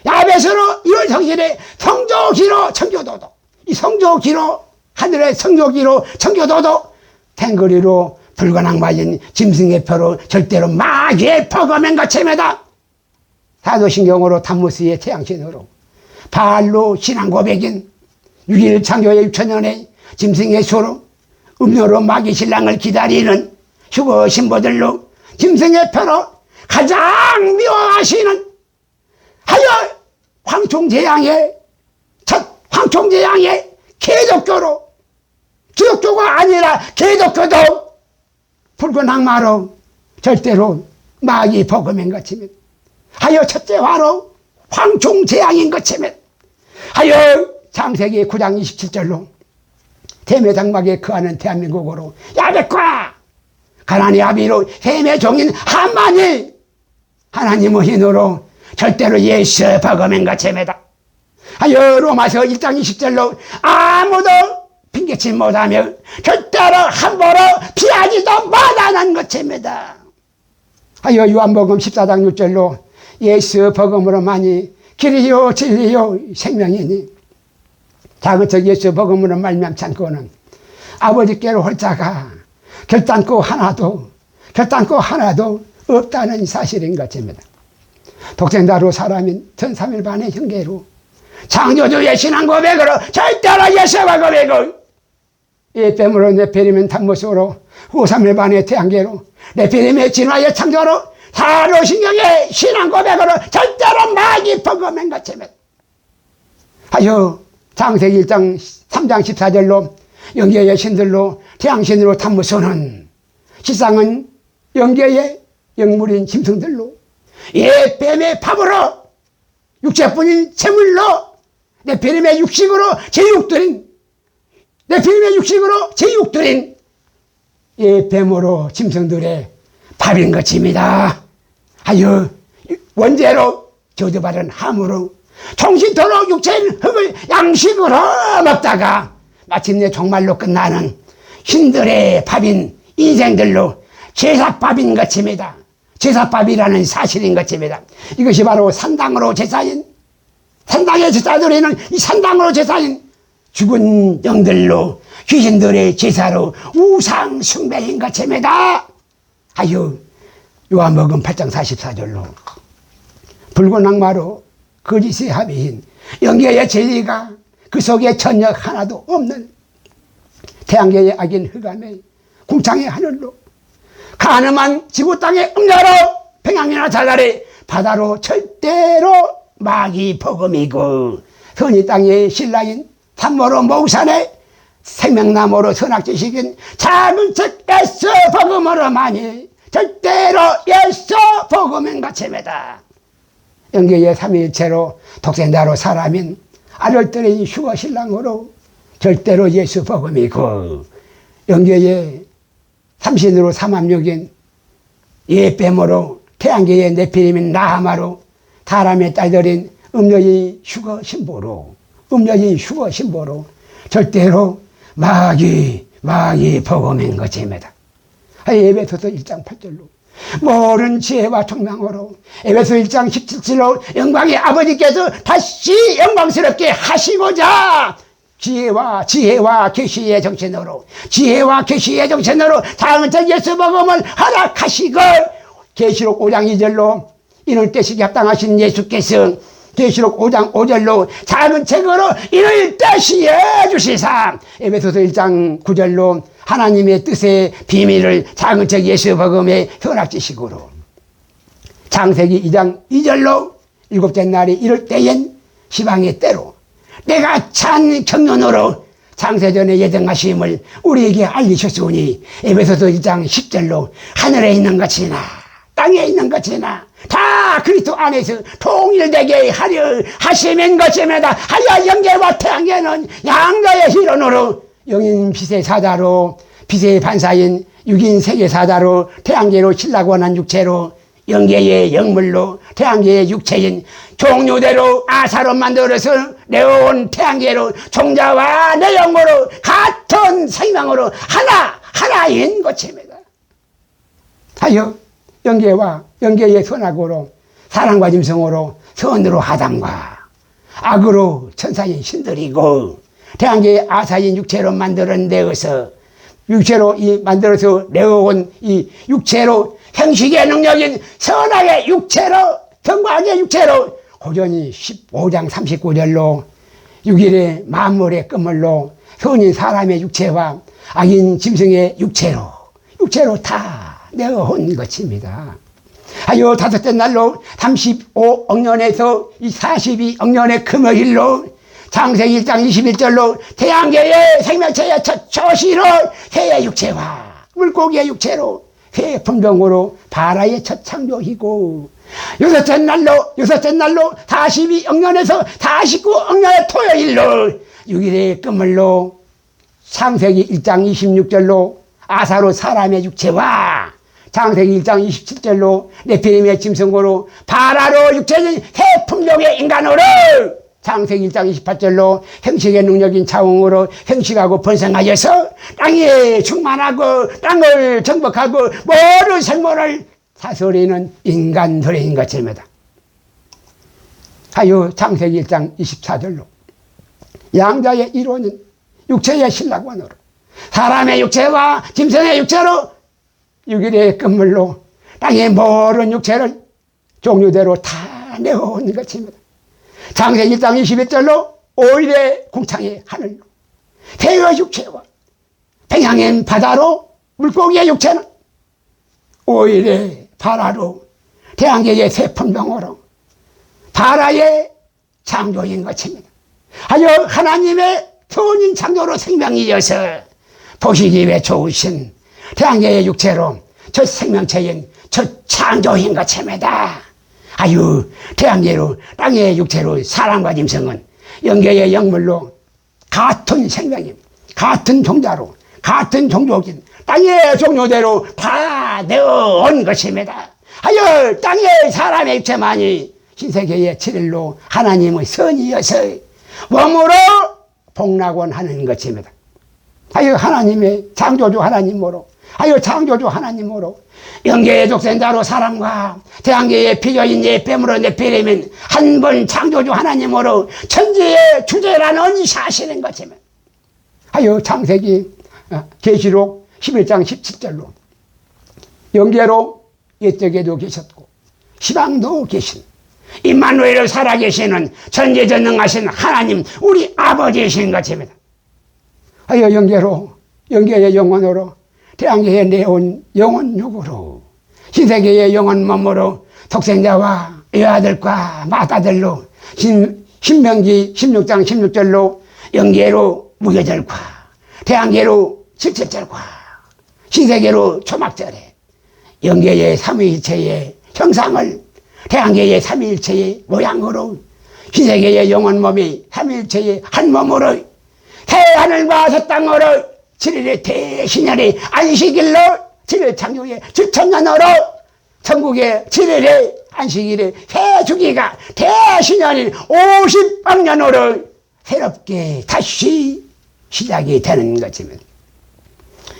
야벳으로 1월 성실의 성조기로 청교도도 이 성조기로 하늘의 성조기로 청교도도 탱거리로 붉은 악마인 짐승의 표로 절대로 마귀의 복음인 것입니다. 사도신경으로 담무스의 태양신으로 바알로 신앙 고백인 6일 창조의 6천년의 짐승의 수로 음료로 마귀 신랑을 기다리는 휴거 신부들로 짐승의 표로 가장 미워하시는 하여 황총제양의 첫 황총제양의 개독교로 기독교가 아니라 개독교도 붉은 악마로 절대로 마귀 복음인 것입니다. 하여 첫째 화로 황총제양인 것입니다. 하여 창세기 9장 27절로 셈의 장막에 거하는 대한민국으로 야벳과 가나안의 아비로 셈의 종인 함만이 하나님의 힘으로 절대로 예수 복음인 것입니다. 하여 로마서 1장 20절로 아무도 핑계치 못하며 절대로 함부로 피하지도 못하는 것입니다. 하여 요한복음 14장 6절로 예수 복음으로만이 길이요 진리요 생명이니 자그저 예수 복음으로 말미암지 않고는 아버지께로 올 자가 결단코 하나도 없다는 사실인 것입니다. 독생자로 사람인 전삼일반의 형제로 창조주의 신앙 고백으로 절대로 예수 복음이고 이 뱀으로 네피림은 단모습으로 후삼일반의 태양계로 네피림의 진화의 창조로 사로신경의 신앙 고백으로 절대로 마귀 복음인 것입니다. 하여 창세기 1장 3장 14절로 영계의 신들로 태양신으로 탐무소는 시상은 영계의 영물인 짐승들로 예 뱀의 팝으로 육체뿐인 재물로 네피림의 육식으로 제육들인 예 뱀으로 짐승들의 밥인 것입니다. 하여 원죄로 저주받은 함으로 종신토록 육체인 흙을 양식으로 먹다가 마침내 종말로 끝나는 신들의 밥인 인생들로 제사밥인 것입니다. 제사밥이라는 사실인 것입니다. 이것이 바로 산당으로 제사인 산당의 제사드리는 이 산당으로 제사인 죽은 영들로 귀신들의 제사로 우상 숭배인 것입니다. 하여 요한복음 8장 44절로 붉은 악마로 거짓의 합의인 영계의 진리가 그 속에 전혀 하나도 없는 태양계의 악인 흑암에 궁창의 하늘로 가늠한 지구 땅의 음녀로 평양이나 잘라리 바다로 절대로 마귀 복음이고 선이 땅의 신라인 산모로 모우산에 생명나무로 선악지식인 작은 책 예수 복음으로만이 절대로 예수 복음인 것입니다. 영계의 삼위일체로 독생자로 사람인 아들들의 휴거 신랑으로 절대로 예수 복음이고 영계의 삼신으로 삼합육인 예뱀으로 태양계의 네피림인 나하마로 사람의 딸들인 음녀의 휴거 신보로 절대로 마귀 복음인 것입니다. 에베소서 1장 8절로 모든 지혜와 총명으로 에베소 1장 17절로 영광의 아버지께서 다시 영광스럽게 하시고자 지혜와 계시의 정신으로 다음은 예수 복음을 허락하시고 계시록 5장 2절로 이는 때시기 합당하신 예수께서 계시록 5장 5절로 작은 책으로 이를 뜻이여 주시사 에베소서 1장 9절로 하나님의 뜻의 비밀을 작은 책 예수 복음의 현악지식으로 창세기 2장 2절로 일곱째 날이 이럴 때엔 시방의 때로 내가 찬 경륜으로 창세전에 예정하심을 우리에게 알리셨으니 에베소서 1장 10절로 하늘에 있는 것이나 땅에 있는 것이나 다 그리스도 안에서 통일되게 하려 하시는 것입니다. 하여 영계와 태양계는 양자의 실론으로 영인 빛의 사자로 빛의 반사인 육인 세계 사자로 태양계로 신라고 하는 육체로 영계의 영물로 태양계의 육체인 종류대로 아사로 만들어서 내온 태양계로 종자와 내 영으로 같은 생명으로 하나인 것입니다. 하여 영계와 영계의 선악으로 사랑과 짐승으로 선으로 아담과 악으로 천사인 신들이고 태양계의 아사인 육체로 만들어내어서 육체로 만들어서 내어온 이 육체로 형식의 능력인 선악의 육체로 정과의 육체로 고전이 15장 39절로 6일의 만물의 끝물로 선인 사람의 육체와 악인 짐승의 육체로 다 내어온 것입니다. 하여 다섯째 날로 35억 년에서 이 42억 년의 금요일로 창세기 1장 21절로 태양계의 생명체의 첫 초시로 새의 육체와 물고기의 육체로 새 품종으로 바라의 첫 창조이고 여섯째 날로 42억 년에서 49억 년의 토요일로 6일의 끝물로 창세기 1장 26절로 아사로 사람의 육체와 창세기 1장 27절로 네피림의 짐승으로 바라로 육체인 새 품종의 인간으로 창세기 1장 28절로 형식의 능력인 자웅으로 형식하고 번성하여서 땅에 충만하고 땅을 정복하고 모든 생물을 다스리는 인간들인 것입니다. 하여 창세기 1장 24절로 양자의 이론인 육체의 신라관으로 사람의 육체와 짐승의 육체로 6일의 끝물로 땅의 모든 육체를 종류대로 다 내어온 것입니다. 창세기 1장 21절로 5일의 궁창의 하늘로 태의 육체와 평양의 바다로 물고기의 육체는 5일의 바라로 태양계의 새 품종으로 바라의 창조인 것입니다. 하여 하나님의 선인 창조로 생명이어서 보시기에 좋으신 태양계의 육체로 첫 생명체인 첫 창조인 것입니다. 아유, 태양계로 땅의 육체로 사람과 짐승은 영계의 영물로 같은 생명임, 같은 종자로, 같은 종족인 땅의 종류대로 다 내어온 것입니다. 하여 땅의 사람의 육체만이 신세계의 7일로 하나님의 선이어서 몸으로 복락원 하는 것입니다. 하여 하나님의 창조주 하나님으로, 영계의 독생자로 사람과 태양계의 피조인 예뱀으로 네피림인 한 번 창조주 하나님으로 천지의 주제라는 사실인 것입니다. 하여 창세기 계시록 11장 17절로 영계로 옛적에도 계셨고 시방도 계신 임마누엘을 살아계시는 전지전능하신 하나님 우리 아버지이신 것입니다. 하여 영계의 영혼으로 태양계에 내온 영혼 육으로 신세계의 영혼 몸으로 독생자와 여아들과 맏아들로 신명기 16장 16절로 영계로 무교절과 태양계로 17절과 신세계로 초막절에 영계의 삼위일체의 형상을 태양계의 삼위일체의 모양으로 신세계의 영혼 몸이 삼위일체의 한 몸으로 새하늘과 새 땅으로 7일의 대신년의 안식일로 7일 창조의 7천년으로 천국의 7일의 안식일의 새주기가 대신년인 50억년으로 새롭게 다시 시작이 되는 것입니다.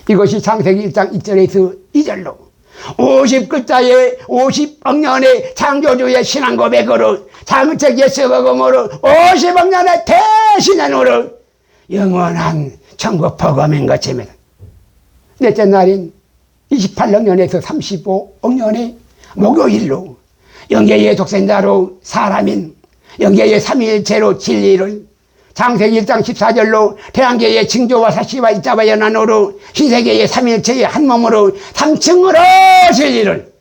이것이 창세기 1장 1절에서 2절로 50글자의 50억년의 창조주의 신앙 고백으로 장책 예수 복음으로 50억년의 대신년으로 영원한 천국 복음인 것입니다. 넷째 날인 28억년에서 35억년의 목요일로 영계의 독생자로 사람인 영계의 삼위일체로 진리를 창세기 1장 14절로 태양계의 징조와 사시와 일자와 연한으로 신세계의 삼위일체의 한 몸으로 삼층으로 진리를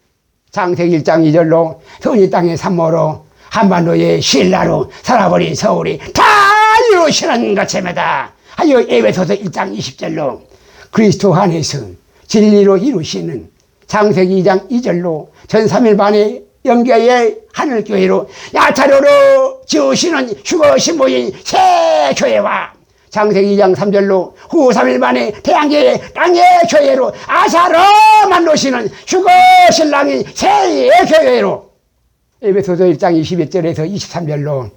창세기 1장 2절로 서은이 땅의 산모로 한반도의 신라로 살아버린 서울이 다 이루시는 것입니다. 하여 에베소서 1장 20절로 그리스도 안에서 진리로 이루시는 창세기 2장 2절로 전 3일 반의 영계의 하늘교회로 야차로로 지으시는 휴거 신부인 새 교회와 창세기 2장 3절로 후 3일 만에 태양계의 땅의 교회로 아사로 만드시는 휴거 신랑인 새 교회로 에베소서 1장 21절에서 23절로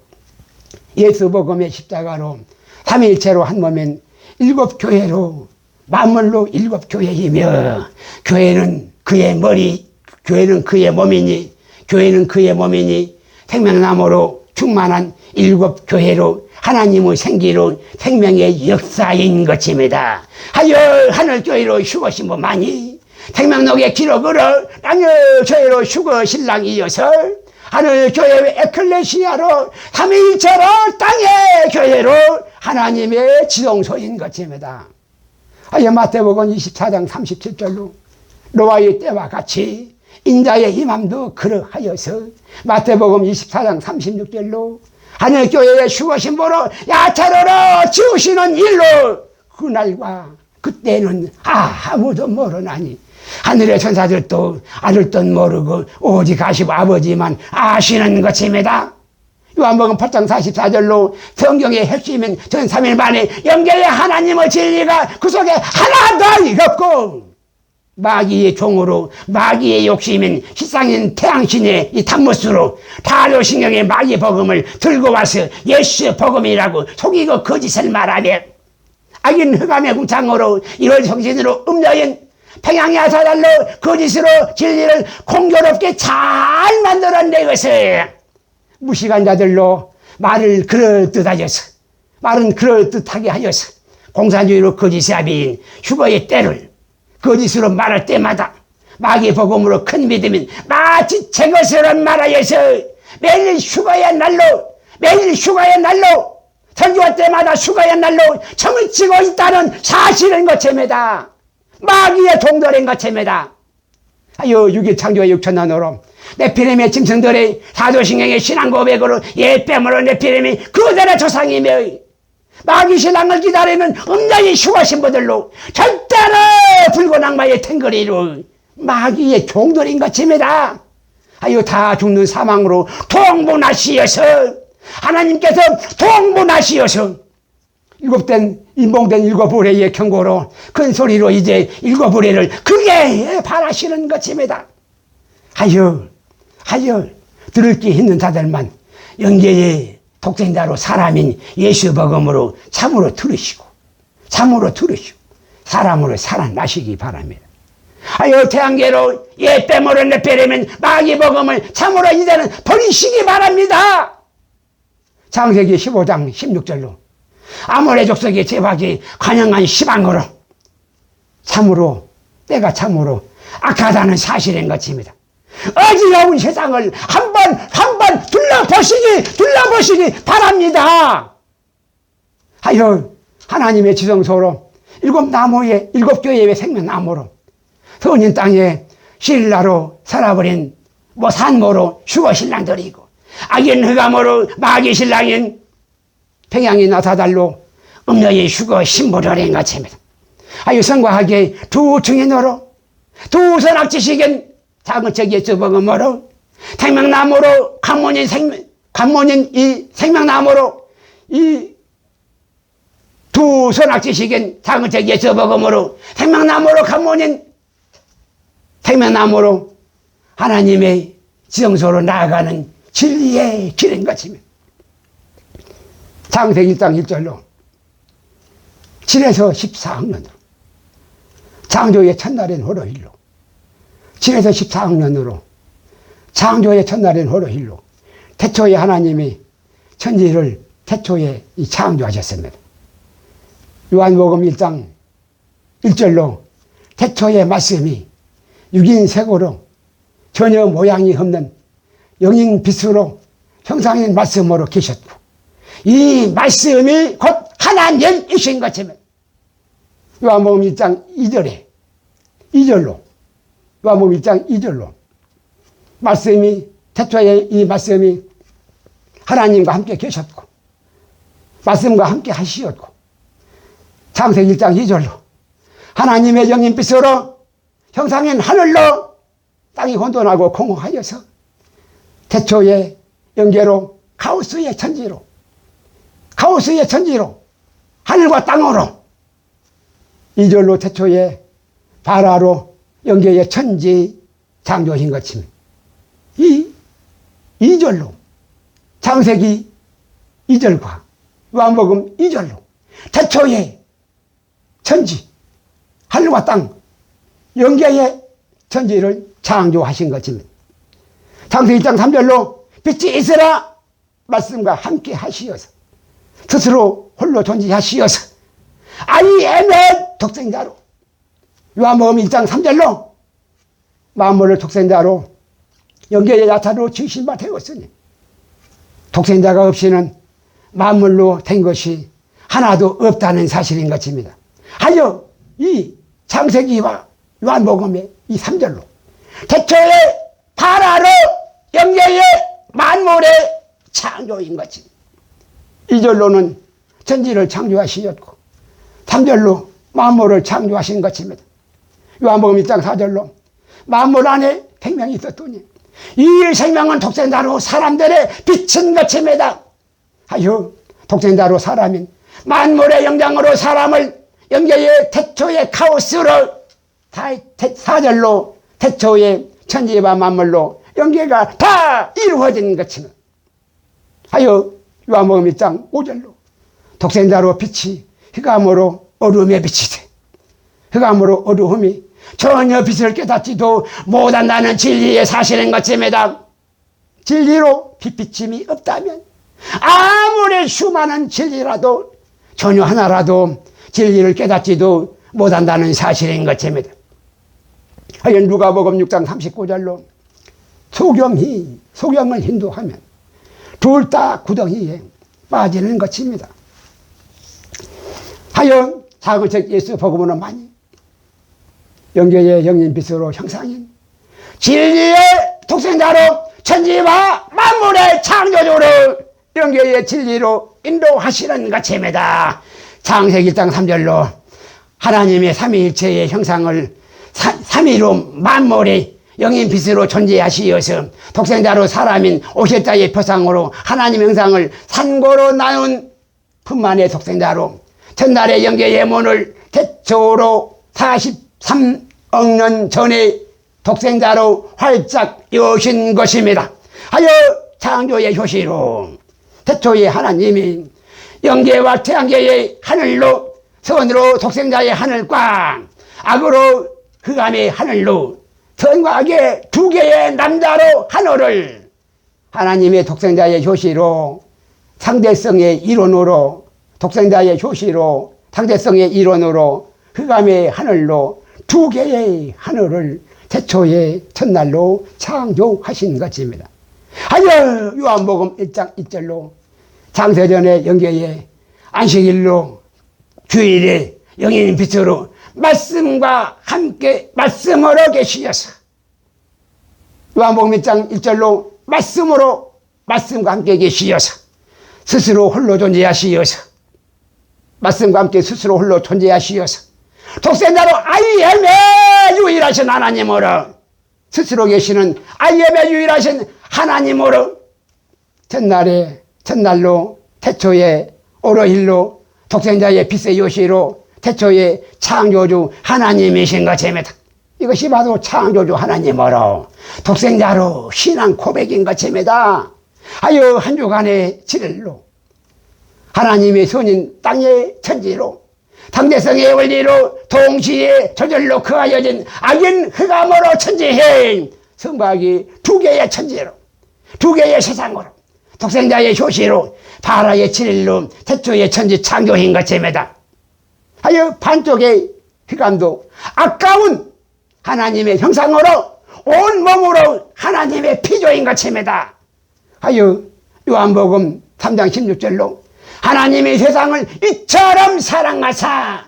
예수 복음의 십자가로 삼위일체로 한 몸인 7교회로 만물로 7교회이며 교회는 그의 머리, 교회는 그의 몸이니 교회는 그의 몸이니 생명나무로 충만한 7교회로 하나님의 생기로 생명의 역사인 것입니다. 하여 하늘교회로 휴거신부 많이 생명록의 기록으로 땅의 교회로 휴거 신랑이어서 하늘교회 에클레시아로 삼위일체로 땅의 교회로 하나님의 지동소인 것입니다. 하여 마태복음 24장 37절로 노아의 때와 같이 인자의 임함도 그러하여서 마태복음 24장 36절로 하늘교회의 휴거신부로 야차로로 지으시는 일로 그날과 그때는 아무도 모르나니 하늘의 천사들도 아들도 모르고 오직 아시고 아버지만 아시는 것입니다. 요한복음 8장 44절로 성경의 핵심인 전 3일 만에 영계의 하나님의 진리가 그 속에 하나도 없고 마귀의 종으로 마귀의 욕심인 희상인 태양신의 이 탐무스로 타로신경의 마귀 복음을 들고 와서 예수 복음이라고 속이고 거짓을 말하며 악인 흑암의 궁창으로 1월 성신으로 음녀인 평양의 아사달로 거짓으로 진리를 공교롭게 잘 만들어내고서 무식한 자들로 말을 그럴듯하여서 말은 그럴듯하게 하여서 공산주의로 거짓의 아비인 휴거의 때를 거짓으로 말할 때마다 마귀 복음으로 큰 믿음인 마치 제 것으로 말하여서 매일 휴거의 날로 설교할 때마다 휴거의 날로 점을 치고 있다는 사실인 것입니다. 마귀의 동돌인 것입니다. 하여 유기창조의 육천년으로 네피림의 짐승들의 사도신경의 신앙 고백으로 예뱀으로 네피림이 그들의 조상이며 마귀 신랑을 기다리는 음녀의 휴거 신부들로 절대로 붉은 악마의 탱거리로 마귀의 종들인 것입니다. 하여 다 죽는 사망으로 통분하시어서 하나님께서 통분하시어서 인봉된 7의뢰의 경고로 큰 소리로 이제 7의뢰를 크게 바라시는 것입니다. 하여 들을 게 있는 자들만 영계의 독생자로 사람인 예수 복음으로 참으로 들으시고 사람으로 살아나시기 바랍니다. 하여 태양계로 예뱀으로 네피림은 마귀 복음을 참으로 이제는 버리시기 바랍니다. 창세기 15장 16절로 아모레 족속의 제박이 관영한 시방으로 때가 참으로 악하다는 사실인 것입니다. 어지러운 세상을 한번 둘러보시기 바랍니다. 하여 하나님의 지성소로 7교회의 생명나무로 선인 땅에 신라로 살아버린 산모로 휴거 신랑들이고 악인 흑암으로 마귀 신랑인 평양의 나사달로 음녀의 휴거 신부들인 것입니다. 하여 성과하게 두 증인으로 두 선악지식인 작은 책 예수 복음으로 생명나무로 관문인 이 생명나무로 이 두 선악지식인 작은 책 예수 복음으로 생명나무로 생명나무로 하나님의 지성소로 나아가는 진리의 길인 것입니다. 창세기 1장 1절로 7에서 14학년으로 창조의 첫날인 호로힐로 7에서 14학년으로 창조의 첫날인 호로힐로 태초에 하나님이 천지를 태초에 창조하셨습니다. 요한복음 1장 1절로 태초의 말씀이 육인색으로 전혀 모양이 없는 영인 빛으로 형상인 말씀으로 계셨고 이 말씀이 곧 하나님이신 것이면 요한복음 1장 2절로 요한복음 1장 2절로 말씀이 태초에 이 말씀이 하나님과 함께 계셨고 말씀과 함께 하시었고 창세기 1장 2절로 하나님의 영인빛으로 형상인 하늘로 땅이 혼돈하고 공허하여서 태초의 영계로 카오스의 천지로 하늘과 땅으로 2절로 태초의 바라로 영계의 천지 창조신 것입니다. 이 2절로 창세기 2절과 요한복음 2절로 태초의 천지 하늘과 땅 영계의 천지를 창조하신 것입니다. 창세기 1장 3절로 빛이 있으라 말씀과 함께 하시어서 스스로 홀로 존재하시어서 아이엠의 독생자로 요한복음 1장 3절로 만물을 독생자로 영계의 야타로 지으신 바 되었으니 독생자가 없이는 만물로 된 것이 하나도 없다는 사실인 것입니다. 하여 이 창세기와 요한복음의 이 3절로 태초에 바라로 영계의 만물의 창조인 것입니다. 2절로는 천지를 창조하시었고 3절로 만물을 창조하신 것입니다. 요한복음 1장 4절로 만물 안에 생명이 있었더니 이 생명은 독생자로 사람들의 빛인 것입니다. 하여 독생자로 사람인 만물의 영장으로 사람을 영계의 태초의 카오스로 4절로 태초의 천지와 만물로 영계가 다 이루어진 것입니다. 하여 요한복음 1장 5절로 독생자로 빛이 흑암으로 어둠의 빛이 돼 흑암으로 어두움이 전혀 빛을 깨닫지도 못한다는 진리의 사실인 것입니다. 진리로 빛비침이 없다면 아무리 수많은 진리라도 전혀 하나라도 진리를 깨닫지도 못한다는 사실인 것입니다. 하여 누가복음 6장 39절로 소경을 인도하면 둘 다 구덩이에 빠지는 것입니다. 하여 작은 책 예수 복음으로 많이 영계의 영인빛으로 형상인 진리의 독생자로 천지와 만물의 창조주로 영계의 진리로 인도하시는 것입니다. 창세기 1장 3절로 하나님의 삼위일체의 형상을 삼위로 만물이 영인빛으로 존재하시어서 독생자로 사람인 오실자의 표상으로 하나님 형상을 산고로 나눈 뿐만의 독생자로 첫날의 영계의 문을 태초로 43억 년 전에 독생자로 활짝 여신 것입니다. 하여 창조의 효시로 태초의 하나님이 영계와 태양계의 하늘로 선으로 독생자의 하늘과 악으로 흑암의 하늘로 선과 악의 두 개의 남자로 하늘을 하나님의 독생자의 효시로 상대성의 이론으로 독생자의 효시로 상대성의 이론으로 흑암의 하늘로 두 개의 하늘을 태초의 첫날로 창조하신 것입니다. 하여 요한복음 1장 1절로 장세전의 영계의 안식일로 주일에 영인 빛으로 말씀과 함께 말씀으로 계시어서 요한복음 1장 1절로 말씀과 함께 계시어서 스스로 홀로 존재하시어서 말씀과 함께 스스로 홀로 존재하시어서 독생자로 아이엠의 유일하신 하나님으로 스스로 계시는 아이엠의 유일하신 하나님으로 첫날로 태초의 오로힐로 독생자의 빛의 요시로 태초의 창조주 하나님이신 것입니다. 이것이 바로 창조주 하나님으로 독생자로 신앙 고백인 것입니다. 하여 한 주간의 7일로 하나님의 손인 땅의 천지로 당대성의 원리로 동시에 저절로 거하여진 악인 흑암으로 천지해 성박이 두 개의 천지로 두 개의 세상으로 독생자의 효시로 바라의 7일로 태초의 천지 창조인 것입니다. 하여 반쪽의 흑암도 아까운 하나님의 형상으로 온 몸으로 하나님의 피조인 것입니다. 하여 요한복음 3장 16절로 하나님이 세상을 이처럼 사랑하사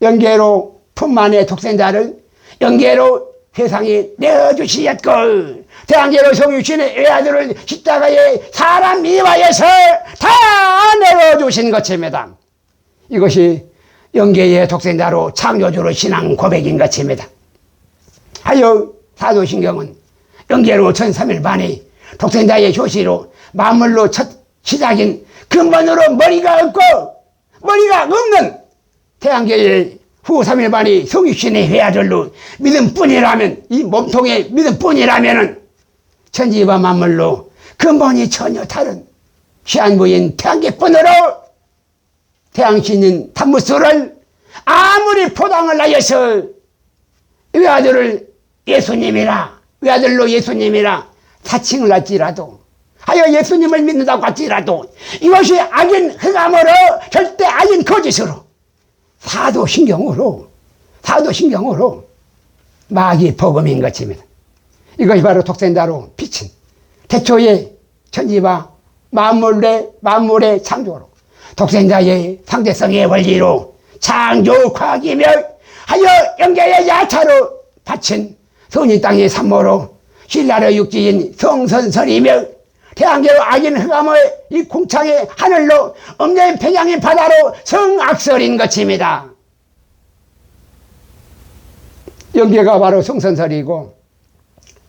영계로 품만의 독생자를 영계로 세상에 내어주시었고 대한계로 성육신의 외아들을 십자가에 사람 미화해서 다 내어주신 것입니다. 이것이 영계의 독생자로 창조주로 신앙 고백인 것입니다. 하여 사도신경은 영계로 전3일 만에 독생자의 효시로 만물로 첫 시작인 근본으로 머리가 없고 머리가 없는 태양계의 후 3일 만에 성육신의 회아들로 믿음뿐이라면 이 몸통의 믿음뿐이라면 천지와 만물로 근본이 전혀 다른 시한부인 태양계뿐으로 태양신인 탄무수를 아무리 포장을 하여서 외아들을 예수님이라 외아들로 예수님이라 사칭을 할지라도 하여 예수님을 믿는다고 할지라도 이것이 악인 흑암으로 절대 악인 거짓으로 사도신경으로 마귀 복음인 것입니다. 이것이 바로 독생자로 비친 태초의 천지와 만물의 창조로 독생자의 상대성의 원리로 창조 과학이며 하여 영계의 야차로 바친 선이 땅의 산모로 신라의 육지인 성선설이며 태양계로 악인 흑암의 이 공창의 하늘로 엄녀인 평양의 바다로 성악설인 것입니다. 영계가 바로 성선설이고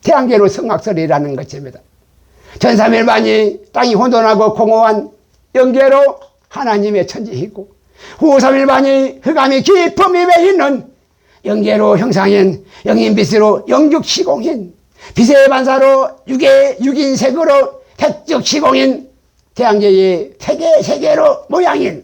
태양계로 성악설이라는 것입니다. 전3일만이 땅이 혼돈하고 공허한 영계로 하나님의 천지이고 후 3일만이 흑암이 깊은 입에 있는 영계로 형상인 영인빛으로 영죽시공인 빛의 반사로 육인색으로 색죽시공인 태양계의 세계로 모양인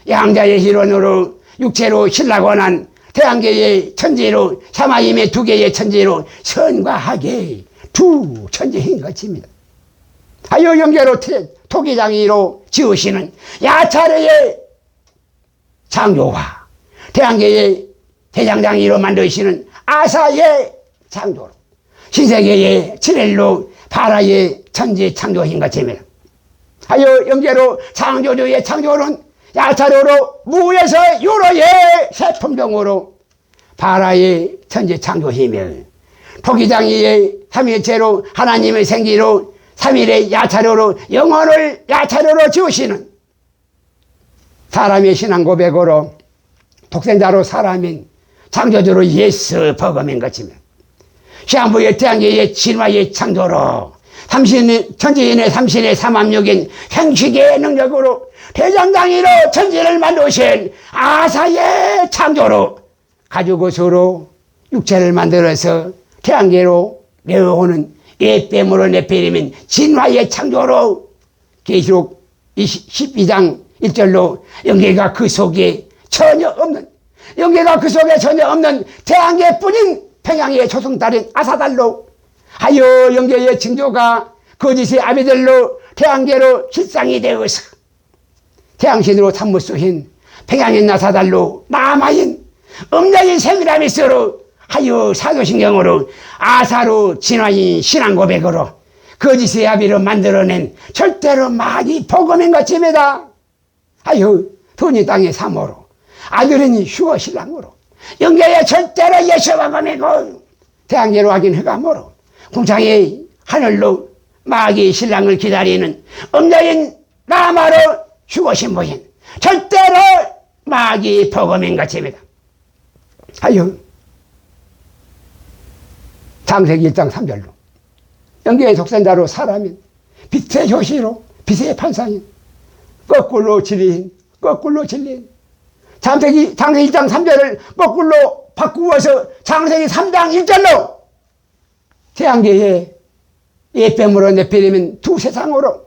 양자의 실원으로 육체로 신라곤한 태양계의 천지로 사마임의 2개의 천지로 선과 악의 두 천지인 것입니다. 하여 영계로 토기장이로 지으시는 야차례의 창조와 태양계의 대장장이로 만드시는 아사의 창조로 신세계의 7일로 바라의 천지 창조인 것입니다. 하여 영계로 창조주의 창조는 야차례로 무에서 유로의 세품종으로 바라의 천지 창조이며 토기장이의 삼일체로 하나님의 생기로 3일의 야차례로 영혼을 야차례로 지으시는 사람의 신앙 고백으로 독생자로 사람인 창조주로 예수 복음인 것입니다. 시한부의 태양계의 진화의 창조로 천지인의 삼신의 삼합육인 행식의 능력으로 대장장이로 천지를 만드신 아사의 창조로 가죽옷으로 육체를 만들어서 태양계로 내어오는 예뱀으로 네피림인 진화의 창조로 계시록 12장 1절로 영계가 그 속에 전혀 없는 태양계뿐인 평양의 조승달인 아사달로 하여 영계의 징조가 거짓의 아비들로 태양계로 실상이 되어서 태양신으로 산무수인 평양인 나사달로 남아인 음자인 세미라미스로 하여 사도신경으로 아사로 진화인 신앙고백으로 거짓의 아비로 만들어낸 절대로 마귀 복음인 것입니다. 하여 돈이 땅의 사모로 아들은 휴거 신랑으로 영계의 절대로 예수 복음이고 태양계로 하긴 흑암으로 공창의 하늘로 마귀 신랑을 기다리는 음자인 라마로 휴거 신부인 절대로 마귀 복음인 것입니다. 하여 창세기 1장 3절로 영계의 독생자로 사람인 빛의 효시로 빛의 판상인 거꾸로 진리인 창세기 1장 3절을 거꾸로 바꾸어서 창세기 3장 1절로 태양계의 예뱀으로 네피림인 두 세상으로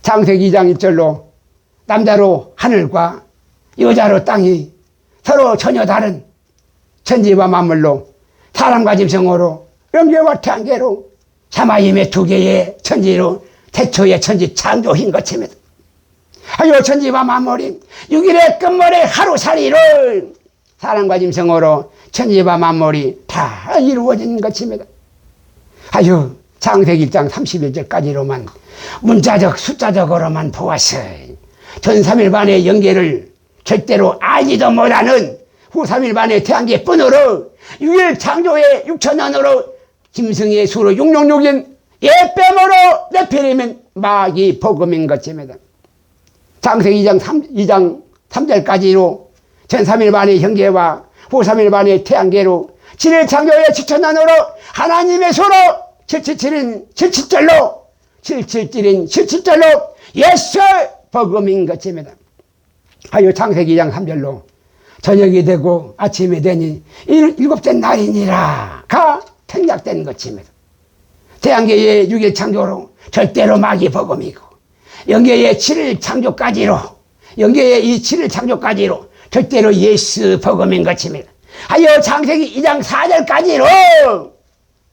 창세기 2장 1절로 남자로 하늘과 여자로 땅이 서로 전혀 다른 천지와 만물로 사람과 짐승으로 영계와 태양계로 사마임의 2개의 천지로 태초의 천지 창조인 것입니다. 하여 천지와 만물이 6일의 끝물의 하루살이를 사람과 짐승으로 천지와 만물이 다 이루어진 것입니다. 하여 창세기 1장 31절까지로만 문자적 숫자적으로만 보아서 전 3일 만의 연계를 절대로 알지도 못하는 후 3일 만의 태양계뿐으로 6일 창조의 6천년으로 짐승의 수로 666인 예뱀으로 네피림은 마귀 복음인 것입니다. 창세기 2장 3절까지로 전 3일 만의 형제와 후 3일 만의 태양계로 7일 창조의 7천년으로 하나님의 수로 777인 77절로 777인 77절로 예수 복음인 것입니다. 하여 창세기 2장 3절로 저녁이 되고 아침이 되니 일곱째 날이니라가 생략된 것입니다. 태양계의 6일 창조로 절대로 마귀 복음이고 영계의 7일 창조까지로 영계의 이 7일 창조까지로 절대로 예수 복음인 것입니다. 하여 창세기 2장 4절까지로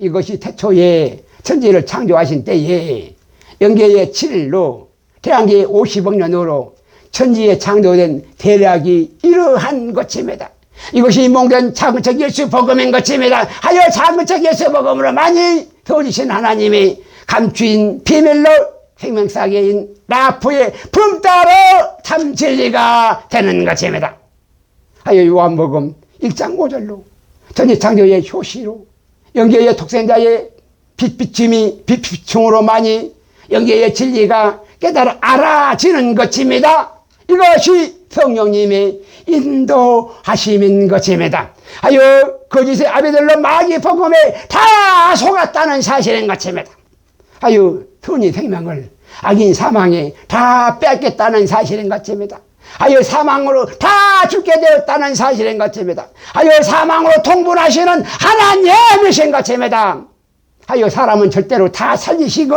이것이 태초에 천지를 창조하신 때에 영계의 7일로 태양계의 50억 년으로 천지에 창조된 대략이 이러한 것입니다. 이것이 인봉된 차근적 예수 복음인 것입니다. 하여 차근적 예수 복음으로 많이 도우신 하나님이 감추인 비밀로 생명사계인 라프의 품따로 참 진리가 되는 것입니다. 하여 요한복음 1장 5절로 천지 창조의 효시로 영계의 독생자의 빛비춤이 빛비춤으로 많이 영계의 진리가 깨달아 알아지는 것입니다. 이것이 성령님의 인도하심인 것입니다. 하여 거짓의 아비들로 마귀 복음에 다 속았다는 사실인 것입니다. 하여 선인 생명을 악인 사망에 다 뺏겠다는 사실인 것입니다. 하여 사망으로 다 죽게 되었다는 사실인 것입니다. 하여 사망으로 통분하시는 하나님이신 것입니다. 하여 사람은 절대로 다 살리시고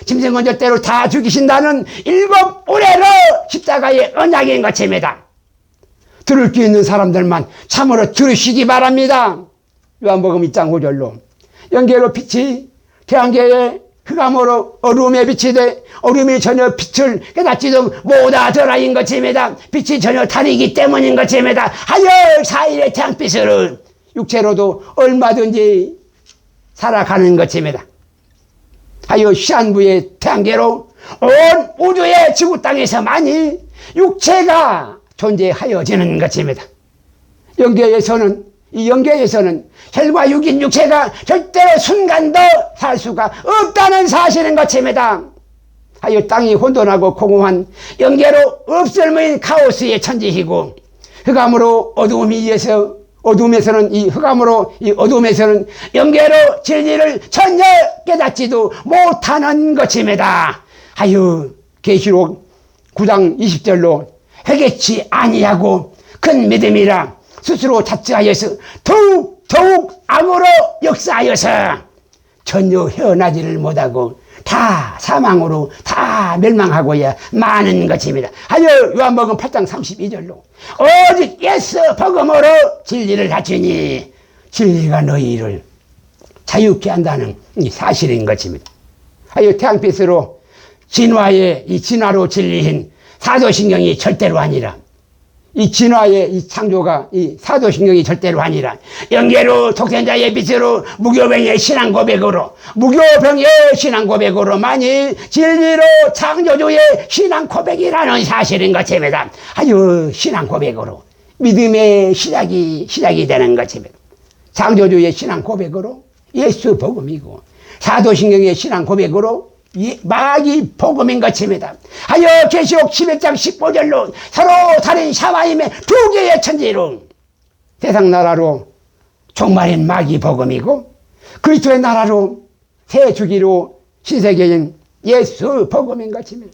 짐승은 절대로 다 죽이신다는 7우레로 십자가의 언약인 것입니다. 들을 수 있는 사람들만 참으로 들으시기 바랍니다. 요한복음 2장 5절로 영계로 빛이 태양계에 흑암으로 어둠에 빛이 돼 어둠이 전혀 빛을 깨닫지도 못하더라인 것입니다. 빛이 전혀 다르기 때문인 것입니다. 하여 4일의 태양빛으로 육체로도 얼마든지 살아가는 것입니다. 하여 시한부의 태양계로 온 우주의 지구 땅에서 많이 육체가 존재하여지는 것입니다. 이 영계에서는 혈과 육인 육체가 절대로 순간도 살 수가 없다는 사실인 것입니다. 하여 땅이 혼돈하고 공허한 영계로 없을무인 카오스의 천지이고 흑암으로 어둠에서는 이 어둠에서는 영계로 진리를 전혀 깨닫지도 못하는 것입니다. 하여 계시록 9장 20절로 회개치 아니하고 큰 믿음이라 스스로 자처하여서 더욱 악으로 역사하여서 전혀 헤어나지를 못하고 다 사망으로 다 멸망하고야 마는 것입니다. 하여 요한복음 8장 32절로 오직 예수 복음으로 진리를 갖추니 진리가 너희를 자유케 한다는 사실인 것입니다. 하여 태양빛으로 진화로 진리인 사도신경이 절대로 아니라 이 진화의 이 창조가 이 사도신경이 절대로 아니라 영계로 독생자의 빛으로 무교병의 신앙 고백으로 많이 진리로 창조주의 신앙 고백이라는 사실인 것입니다. 하여 신앙 고백으로 믿음의 시작이 되는 것입니다. 창조주의 신앙 고백으로 예수 복음이고 사도신경의 신앙 고백으로 마귀 복음인 것입니다. 하여 계시록 11장 15절로 서로 다른 샤와임의 두 개의 천지로 세상 나라로 종말인 마귀 복음이고 그리스도의 나라로 새 주기로 신세계인 예수 복음인 것입니다.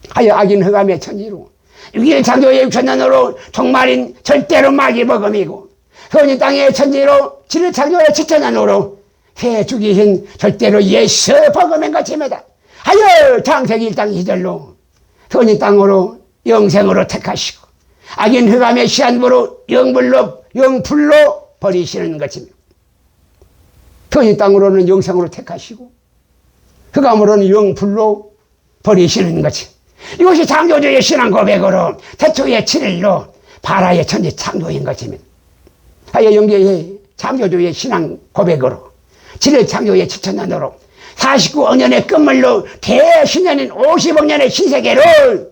하여 악인 흑암의 천지로 6일 창조의 6천년으로 종말인 절대로 마귀 복음이고 선인 땅의 천지로 7일 창조의 7천년으로 새 주기신 절대로 예수 복음인 것입니다. 하여 창세기 1장 2절로 선인 땅으로 영생으로 택하시고 악인 흑암의 시한부로 영불로 버리시는 것입니다. 선인 땅으로는 영생으로 택하시고 흑암으로는 영불로 버리시는 것이 이것이 창조주의 신앙 고백으로 태초의 7일로 바라의 천지 창조인 것입니다. 하여 영계의 창조주의 신앙 고백으로 7일 창조의 7천년으로 49억 년의 끝물로 대신년인 50억 년의 신세계를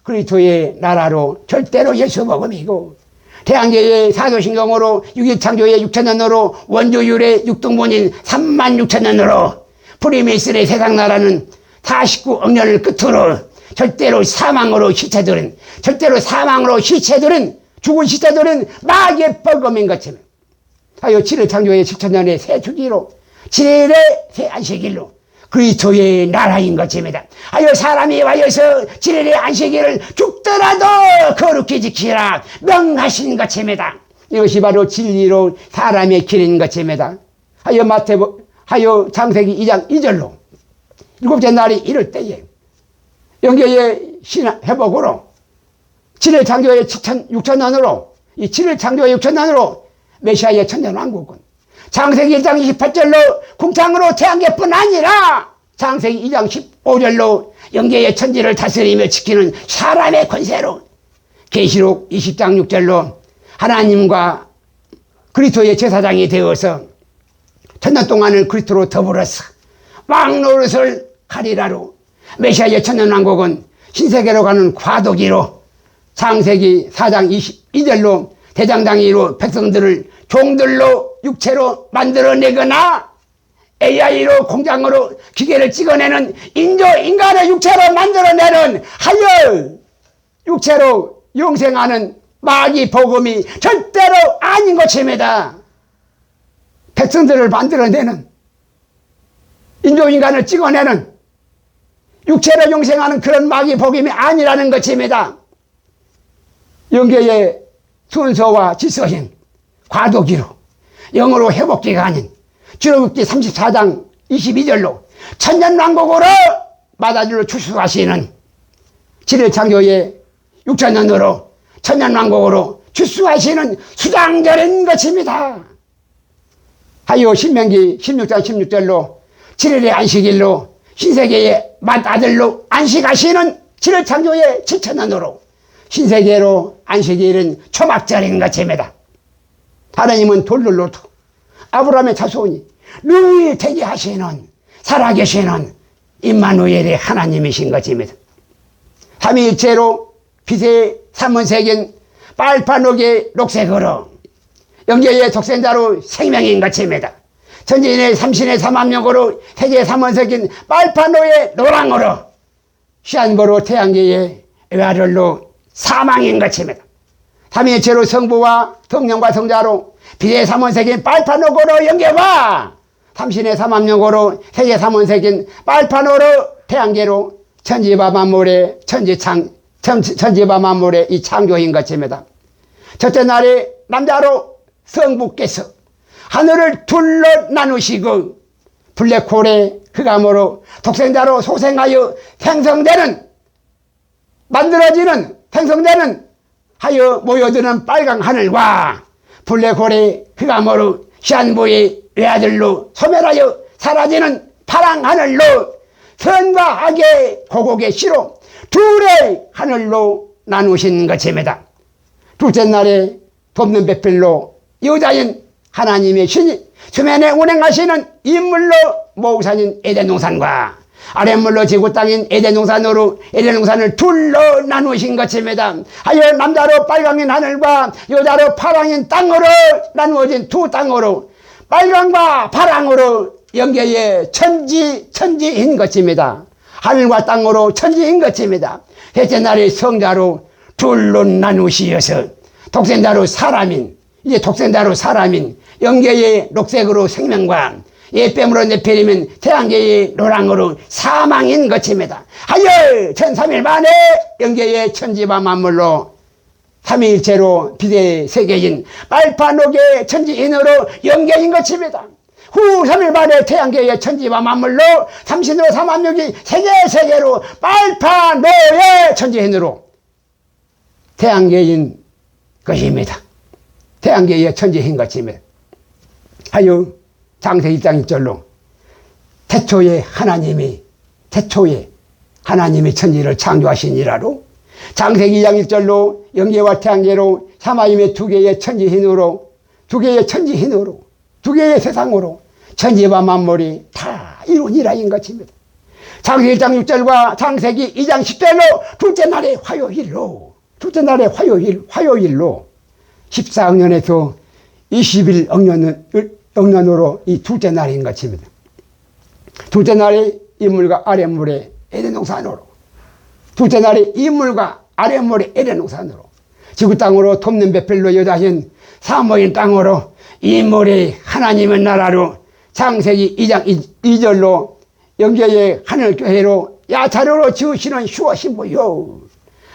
그리스도의 나라로 절대로 예수복음이고, 태양계의 사도신경으로 6.1창조의 6천년으로 원조율의 육등분인 36,000년으로 프리메이슨의 세상나라는 49억 년을 끝으로 절대로 사망으로 시체들은 죽은 시체들은 마귀의 벌금인 것처럼 하여 7일 창조의 7천년의 새 주기로 7일의 새 안식일로 그리스도의 나라인 것입니다. 하여 사람이 와여서 7일의 안식일을 죽더라도 거룩히 지키라 명하신 것입니다. 이것이 바로 진리로 사람의 길인 것입니다. 하여 창세기 2장 2절로 일곱째 날이 이럴 때에 영계의 회복으로 7일 창조의 6천년으로 이 7일 창조의 6천년으로 메시아의 천년왕국은 창세기 1장 28절로 궁창으로 태양계뿐 아니라 창세기 2장 15절로 영계의 천지를 다스리며 지키는 사람의 권세로 계시록 20장 6절로 하나님과 그리스도의 제사장이 되어서 천년 동안을 그리스도로 더불어서 왕노릇을 가리라로 메시아의 천년왕국은 신세계로 가는 과도기로 창세기 4장 22절로 대장장이로 백성들을 종들로 육체로 만들어내거나 AI로 공장으로 기계를 찍어내는 인간의 육체로 만들어내는 하여 육체로 영생하는 마귀 복음이 절대로 아닌 것입니다. 백성들을 만들어내는 인조인간을 찍어내는 육체로 영생하는 그런 마귀 복음이 아니라는 것입니다. 영계의 순서와 질서인 과도기로 영으로 회복기가 아닌 출애굽기 34장 22절로 천년왕국으로 마다줄로 출수하시는 7일 창조의 6천년으로 천년왕국으로 출수하시는 수장절인 것입니다. 하여 신명기 16장 16절로 7일의 안식일로 신세계의 맏아들로 안식하시는 7일 창조의 7천년으로 신세계로 안식일은 초막절인 것입니다. 하나님은 돌들로도 아브라함의 자손이 늘 되게 하시는 살아계시는 임마누엘의 하나님이신 것입니다. 삼위일체로 빛의 삼원색인 빨판옥의 녹색으로 영계의 독생자로 생명인 것입니다. 천지인의 삼신의 삼합력으로 세계의 삼원색인 빨판옥의 노랑으로 시한보로 태양계의 외아들로 사망인 것입니다. 삼위일체로 성부와 성령과 성자로 빛의 삼원색인 빨판옥으로 영계와 삼신의 삼합력으로 세계 삼원색인 빨판옥으로 태양계로 천지와 만물의 천지와 만물의 이 창조인 것입니다. 첫째 날에 남자로 성부께서 하늘을 둘러 나누시고 블랙홀의 흑암으로 독생자로 소생하여 생성되는 하여 모여드는 빨강 하늘과 블랙홀의 흑암으로 시한부의 외아들로 소멸하여 사라지는 파랑 하늘로 선과 악의 고곡의 시로 둘의 하늘로 나누신 것입니다. 둘째 날에 덮는 배필로 여자인 하나님의 신이 수면에 운행하시는 인물로 모우산인 에덴동산과 아랫물로 지구 땅인 에덴동산으로 에덴동산을 둘러 나누신 것입니다. 하여 남자로 빨강인 하늘과 여자로 파랑인 땅으로 나누어진 두 땅으로 빨강과 파랑으로 영계의 천지인 것입니다. 하늘과 땅으로 천지인 것입니다. 셋째 날에 성자로 둘로 나누시어서 독생자로 사람인 영계의 녹색으로 생명과 예뱀으로 네피림은 태양계의 노랑으로 사망인 것입니다. 하여 1300일 만에 영계의 천지와 만물로 삼위일체로 빛의 세계인 빨판옥의 천지인으로 영계인 것입니다. 후 3일 만에 태양계의 천지와 만물로 삼신으로 삼합력이 세계로 빨판옥의 천지인으로 태양계인 것입니다. 태양계의 천지인 것입니다. 하여 창세기 1장 1절로 태초에 하나님이 천지를 창조하시니라로 창세기 2장 1절로 영계와 태양계로 삼하임의 두 개의 천지hin으로 두 개의 세상으로 천지와 만물이 다 이론이라인 것입니다. 창세기 1장 6절과 창세기 2장 10절로 둘째 날의 화요일로 14억년에서 21억년으로 이 둘째 날인 것입니다. 둘째 날의 인물과 아랫물의 에덴 동산으로, 둘째 날의 인물과 아랫물의 에덴 동산으로, 지구 땅으로 돕는 베펠로 여자신 사모인 땅으로, 인물의 하나님의 나라로, 창세기 2장 2절로 영계의 하늘교회로, 야자로로 지으시는 슈아 신부요,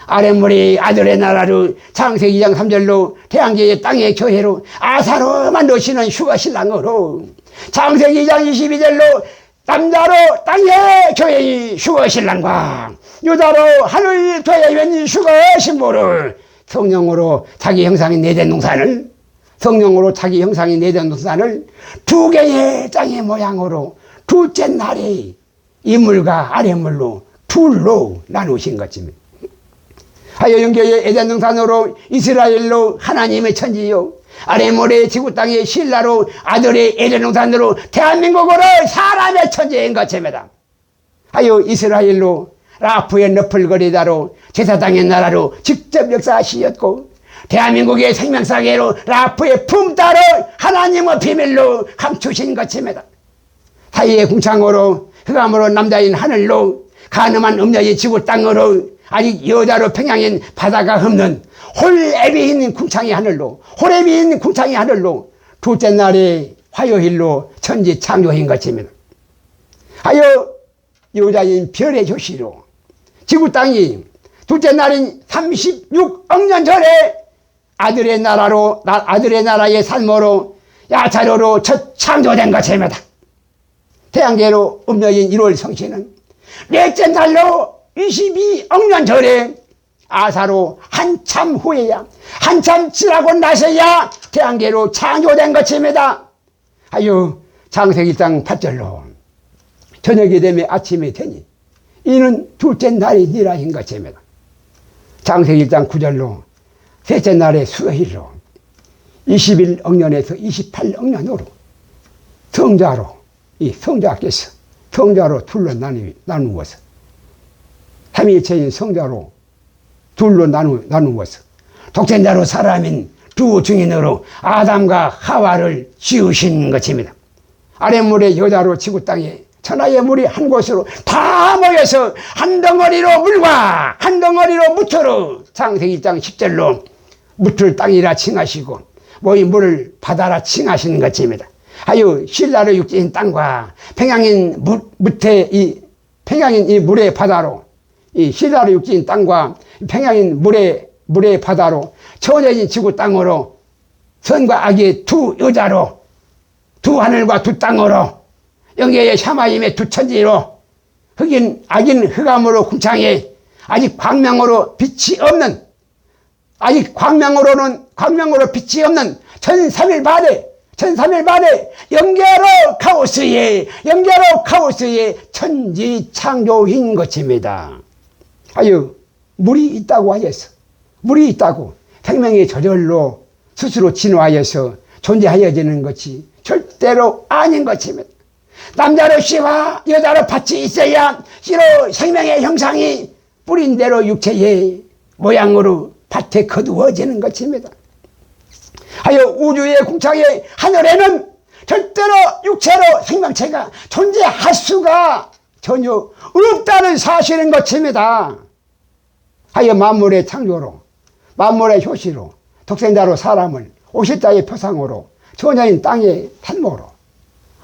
아랫물이 아들의 나라로, 창세기 2장 3절로 태양계의 땅의 교회로, 아사로 만드시는 슈아 신랑으로, 창세기 2장 22절로 남자로 땅의 교회의 슈아 신랑과 여자로 하늘 교회의 왠지 슈아 신부를 성령으로 자기 형상인 에덴 동산을, 성령으로 자기 형상인 에덴 동산을 두 개의 땅의 모양으로 둘째 날에 인물과 아랫물로 둘로 나누신 것입니다. 하여 영계의 에덴 동산으로 이스라엘로 하나님의 천지요, 아랫물의 지구 땅의 신라로 아들의 에덴 동산으로 대한민국으로 사람의 천지인 것입니다. 하여 이스라엘로 라프의 너플거리다로 제사장의 나라로 직접 역사하시었고, 대한민국의 생명사계로 라프의 품따로 하나님의 비밀로 감추신 것입니다. 사이의 궁창으로 흑암으로 남자인 하늘로, 가늠한 음녀의 지구 땅으로, 아직 여자로 평양인 바다가 없는 홀랩이 있는 궁창의 하늘로, 홀랩이 있는 궁창의 하늘로 둘째 날의 화요일로 천지 창조인 것입니다. 하여 여자인 별의 조시로 지구 땅이 둘째 날인 36억 년 전에 아들의 나라로, 아들의 나라의 산모로 야차로로 첫 창조된 것입니다. 태양계로 음녀인 1월 성신은 넷째 날로 22억 년 전에 아사로 한참 후에야, 한참 지나고 나서야 태양계로 창조된 것입니다. 하여 창세기 1장 8절로 저녁이 되면 아침이 되니 이는 둘째 날이니라인 것입니다. 창세기 1장 9절로 셋째 날의 수요일로 21억 년에서 28억 년으로 성자로, 이 성자께서 성자로 둘로 나누어서, 삼위일체인 성자로 둘로 나누어서 독생자로 사람인 두 증인으로 아담과 하와를 지으신 것입니다. 아랫물의 여자로 지구 땅에 천하의 물이 한 곳으로 다 모여서 한 덩어리로 물과 한 덩어리로 무토로 창세기 1장 10절로 무틀 땅이라 칭하시고 모인 물을 바다라 칭하시는 것입니다. 하여 신라로 육지인 땅과 평양인 평양인 이 물의 바다로, 이 신라로 육지인 땅과 평양인 물의 바다로 천여진 지구 땅으로 선과 악의 두 여자로, 두 하늘과 두 땅으로, 영계의 샤마임의 두 천지로, 흑인 악인 흑암으로 궁창에 아직 광명으로 빛이 없는, 아직 광명으로 빛이 없는 천삼일 만에 영계로 카오스의 천지 창조인 것입니다. 하여 물이 있다고 하여서, 물이 있다고 생명의 저절로 스스로 진화하여서 존재하여지는 것이 절대로 아닌 것입니다. 남자로 씨와 여자로 밭이 있어야 씨로 생명의 형상이 뿌린 대로 육체의 모양으로 밭에 거두어지는 것입니다. 하여 우주의 궁창의 하늘에는 절대로 육체로 생명체가 존재할 수가 전혀 없다는 사실인 것입니다. 하여 만물의 창조로, 만물의 효시로, 독생자로 사람을 오실자의 표상으로, 처녀인 땅의 산모로,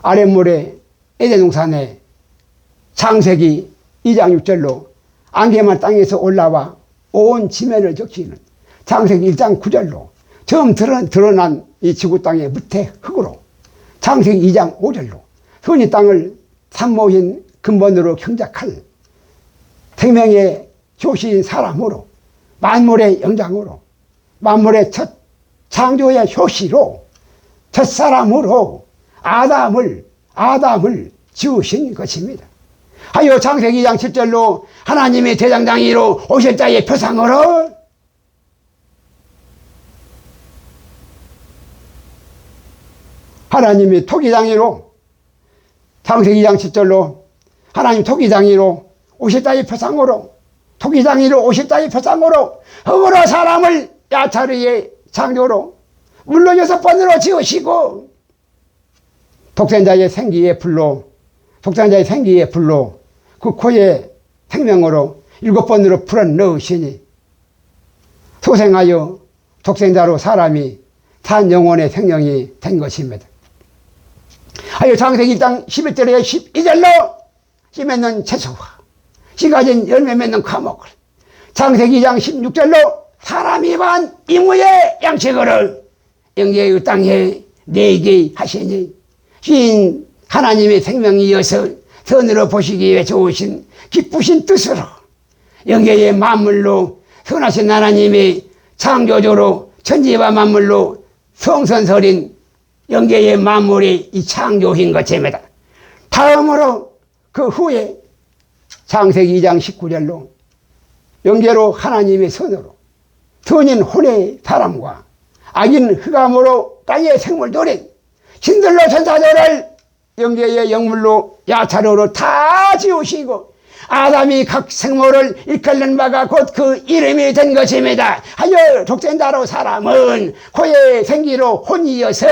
아랫물의 에덴 동산에 창세기 2장 6절로 안개만 땅에서 올라와 온 지면을 적시는 창세기 1장 9절로 처음 드러난 이 지구 땅의 무태 흙으로 창세기 2장 5절로 선이 땅을 산모인 근본으로 경작할 생명의 효시인 사람으로, 만물의 영장으로, 만물의 첫 창조의 효시로, 첫사람으로 아담을 지으신 것입니다. 하여 창세기 2장 7절로 하나님의 대장장이로 오실 자의 표상으로 하나님의 토기장이로 창세기 2장 10절로 하나님 토기장이로 50자의 표상으로 토기장이로 50자의 표상으로 흙으로 사람을 야차르의 창조로 물론 6번으로 지으시고 독생자의 생기의 불로 그 코의 생명으로 7번으로 풀어넣으시니 소생하여 독생자로 사람이 산 영혼의 생명이 된 것입니다. 하여 창세기 1장 11절에 12절로 씨 맺는 채소와 씨 가진 열매 맺는 과목을 창세기 2장 16절로 사람이 반 이무의 양식을 영계의 땅에 내게 하시니 신 하나님의 생명이어서 선으로 보시기에 위해 좋으신 기쁘신 뜻으로 영계의 만물로 선하신 하나님의 창조주로 천지와 만물로 성선설인 영계의 만물이 이 창조인 것입니다. 다음으로 그 후에 창세기 2장 19절로 영계로 하나님의 선으로 선인 혼의 사람과 악인 흑암으로 땅의 생물들인 신들로 천사들을 영계의 영물로 야차로로 다 지으시고 아담이 각 생물을 일컬는 바가 곧 그 이름이 된 것입니다. 하여 독생자로 사람은 코의 생기로 혼이어서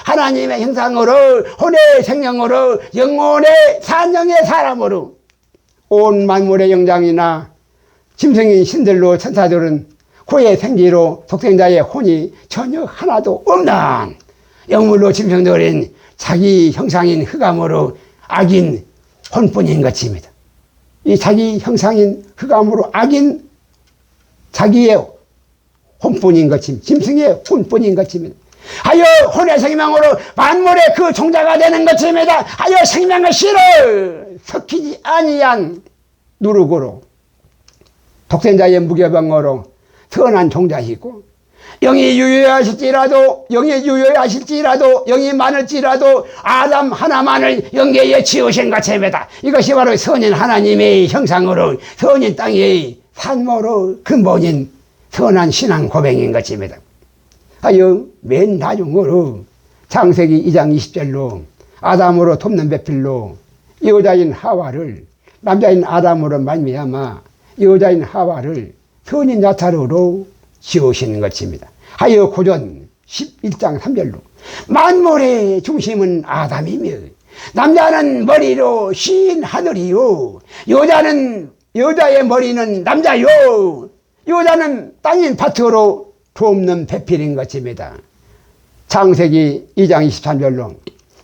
하나님의 형상으로 혼의 생명으로 영혼의 산영의 사람으로 온 만물의 영장이나 짐승인 신들로 천사들은 코의 생기로 독생자의 혼이 전혀 하나도 없는 영물로 짐승들인 자기 형상인 흑암으로 악인 혼뿐인 것입니다. 이 자기 형상인 흑암으로 악인 자기의 혼뿐인 것입니다. 짐승의 혼뿐인 것입니다. 하여 혼의 생명으로 만물의 그 종자가 되는 것입니다. 하여 생명의 씨를 섞이지 아니한 누룩으로 독생자의 무교병으로 선한 종자이고 영이 유효하실지라도 영이 많을지라도 아담 하나만을 영계에 지으신 것입니다. 이것이 바로 선인 하나님의 형상으로 선인 땅의 산모로 근본인 선한 신앙 고백인 것입니다. 하여 맨 나중으로 창세기 2장 20절로 아담으로 돕는 배필로 여자인 하와를 남자인 아담으로 말미암아 여자인 하와를 선인 야차로로 지으시는 것입니다. 하여 고전 11장 3절로 만물의 중심은 아담이며 남자는 머리로 신 하늘이요 여자의 머리는 남자요 여자는 땅인 밭으로 돕는 배필인 것입니다. 창세기 2장 23절로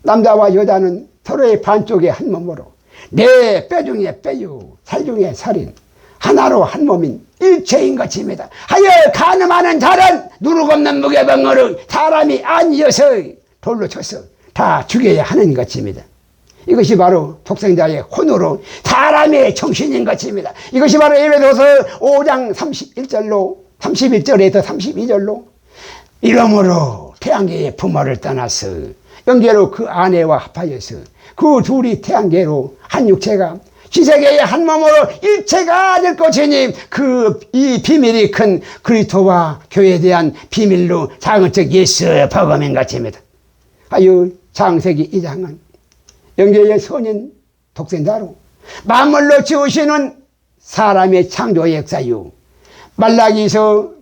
남자와 여자는 서로의 반쪽의 한 몸으로 내 뼈 중에 뼈요 살 중에 살인 하나로 한 몸인 일체인 것입니다. 하여 가늠하는 자는 누룩 없는 무게병으로 사람이 아니어서 돌로 쳐서 다 죽여야 하는 것입니다. 이것이 바로 독생자의 혼으로 사람의 정신인 것입니다. 이것이 바로 에베소서 5장 31절에서 32절로 이러므로 태양계의 부모를 떠나서 영계로 그 아내와 합하여서 그 둘이 태양계로 한 육체가 지세계의 한 몸으로 일체가 될 것이니 이 비밀이 큰 그리스도와 교회에 대한 비밀로 장언적 예수 복음인 것입니다. 하여 창세기 2장은 영계의 선인 독생자로 만물로 지으시는 사람의 창조의 역사요 말라기서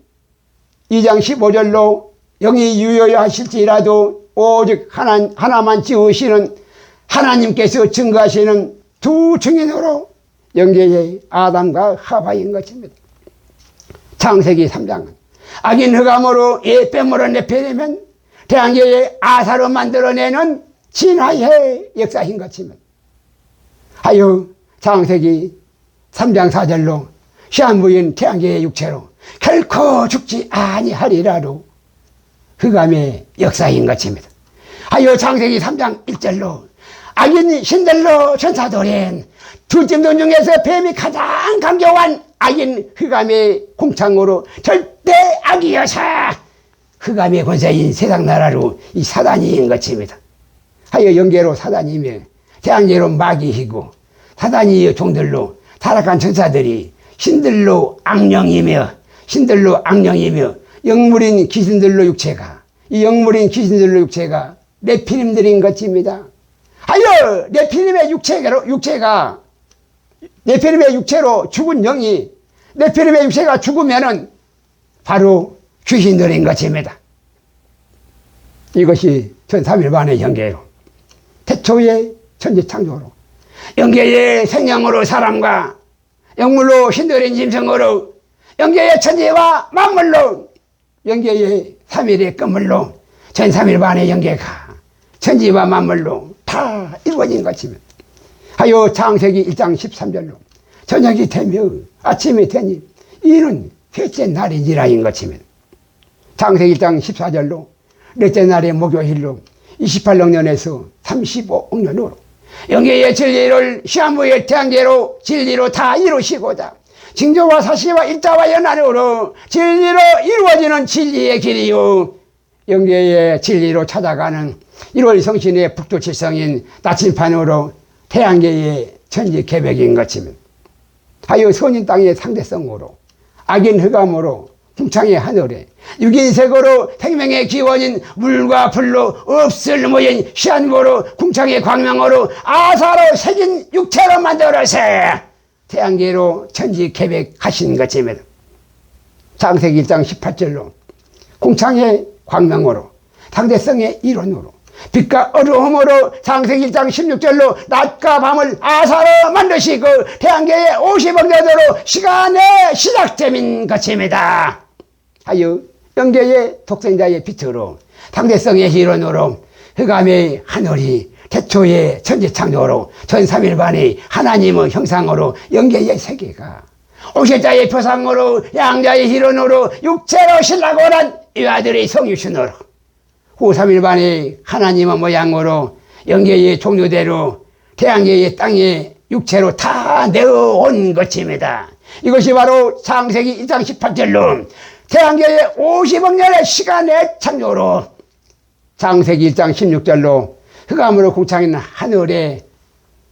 2장 15절로 영이 유효하실지라도 오직 하나만 지으시는 하나님께서 증거하시는 두 증인으로 영계의 아담과 하와인 것입니다. 창세기 3장은 악인 흑암으로 뼈물을 내펴내면 태양계의 아사로 만들어내는 진화의 역사인 것입니다. 하여 창세기 3장 4절로 시한부인 태양계의 육체로 결코 죽지 아니하리라로 흑암의 역사인 것입니다. 하여 창세기 3장 1절로 악인 신들로 천사들인 두 찜돈 중에서 뱀이 가장 강경한 악인 흑암의 공창으로 절대 악이어서 흑암의 권세인 세상 나라로 이 사단이인 것입니다. 하여 영계로 사단이며 태양계로 마귀이고 사단이 종들로 타락한 천사들이 신들로 악령이며 영물인 귀신들로 육체가 이 영물인 귀신들로 육체가 네피림들인 것입니다. 하여 네피림의 네피림의 육체로 죽은 영이 네피림의 육체가 죽으면은 바로 귀신들인 것입니다. 이것이 전3일반의 영계로 태초의 천지창조로 영계의 생명으로 사람과 영물로 신들인 짐승으로 영계의 천지와 만물로 영계의 3일의 끝물로 전3일반의 영계가 천지와 만물로 다 이루어진 것입니다. 하여 창세기 1장 13절로 저녁이 되며 아침이 되니 이는 셋째 날이니라인 것입니다. 창세기 1장 14절로 넷째 날의 목요일로 28억년에서 35억년으로 영계의 진리를 시한부의 태양계로 진리로 다 이루시고자 징조와 사시와 일자와 연한으로 진리로 이루어지는 진리의 길이요 영계의 진리로 찾아가는 1월 성신의 북두칠성인 나침판으로 태양계의 천지 계백인 것입니다. 하여 선인 땅의 상대성으로 악인 흑암으로 궁창의 하늘에 육인색으로 생명의 기원인 물과 불로 없을 모인 시한고로 궁창의 광명으로 아사로 새긴 육체로 만들어서 태양계로 천지 계백하신 것입니다. 창세기 1장 18절로 궁창의 광명으로 상대성의 이론으로 빛과 어두움으로 창세기 1장 16절로 낮과 밤을 아사로 만드시고 태양계의 50억년으로 시간의 시작점인 것입니다. 하여 영계의 독생자의 빛으로 상대성의 이론으로 흑암의 하늘이 태초의 천지창조로 전3일반의 하나님의 형상으로 영계의 세계가 오실자의 표상으로 양자의 이론으로 육체로 신라고난 이 아들의 성유신으로 후 3일반의 하나님의 모양으로 영계의 종류대로 태양계의 땅에 육체로 다 내어온 것입니다. 이것이 바로 창세기 1장 18절로 태양계의 50억년의 시간의 창조로 창세기 1장 16절로 흑암으로 궁창인 하늘에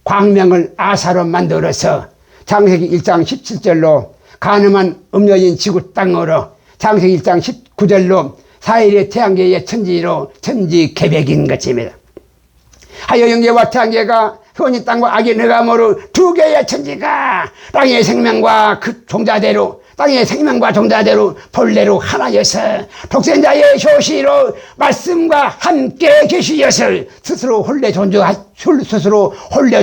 광명을 아사로 만들어서 창세기 1장 17절로 가늠한 음녀인 지구 땅으로 창세기 1장 19절로 4일의 태양계의 천지로 천지 계백인 것입니다. 하여 영계와 태양계가 선인 땅과 악인 흑암으로 두 개의 천지가 땅의 생명과 그 종자대로 땅의 생명과 종자대로 본래로 하나여서 독생자의 효시로 말씀과 함께 계시어서 스스로 홀래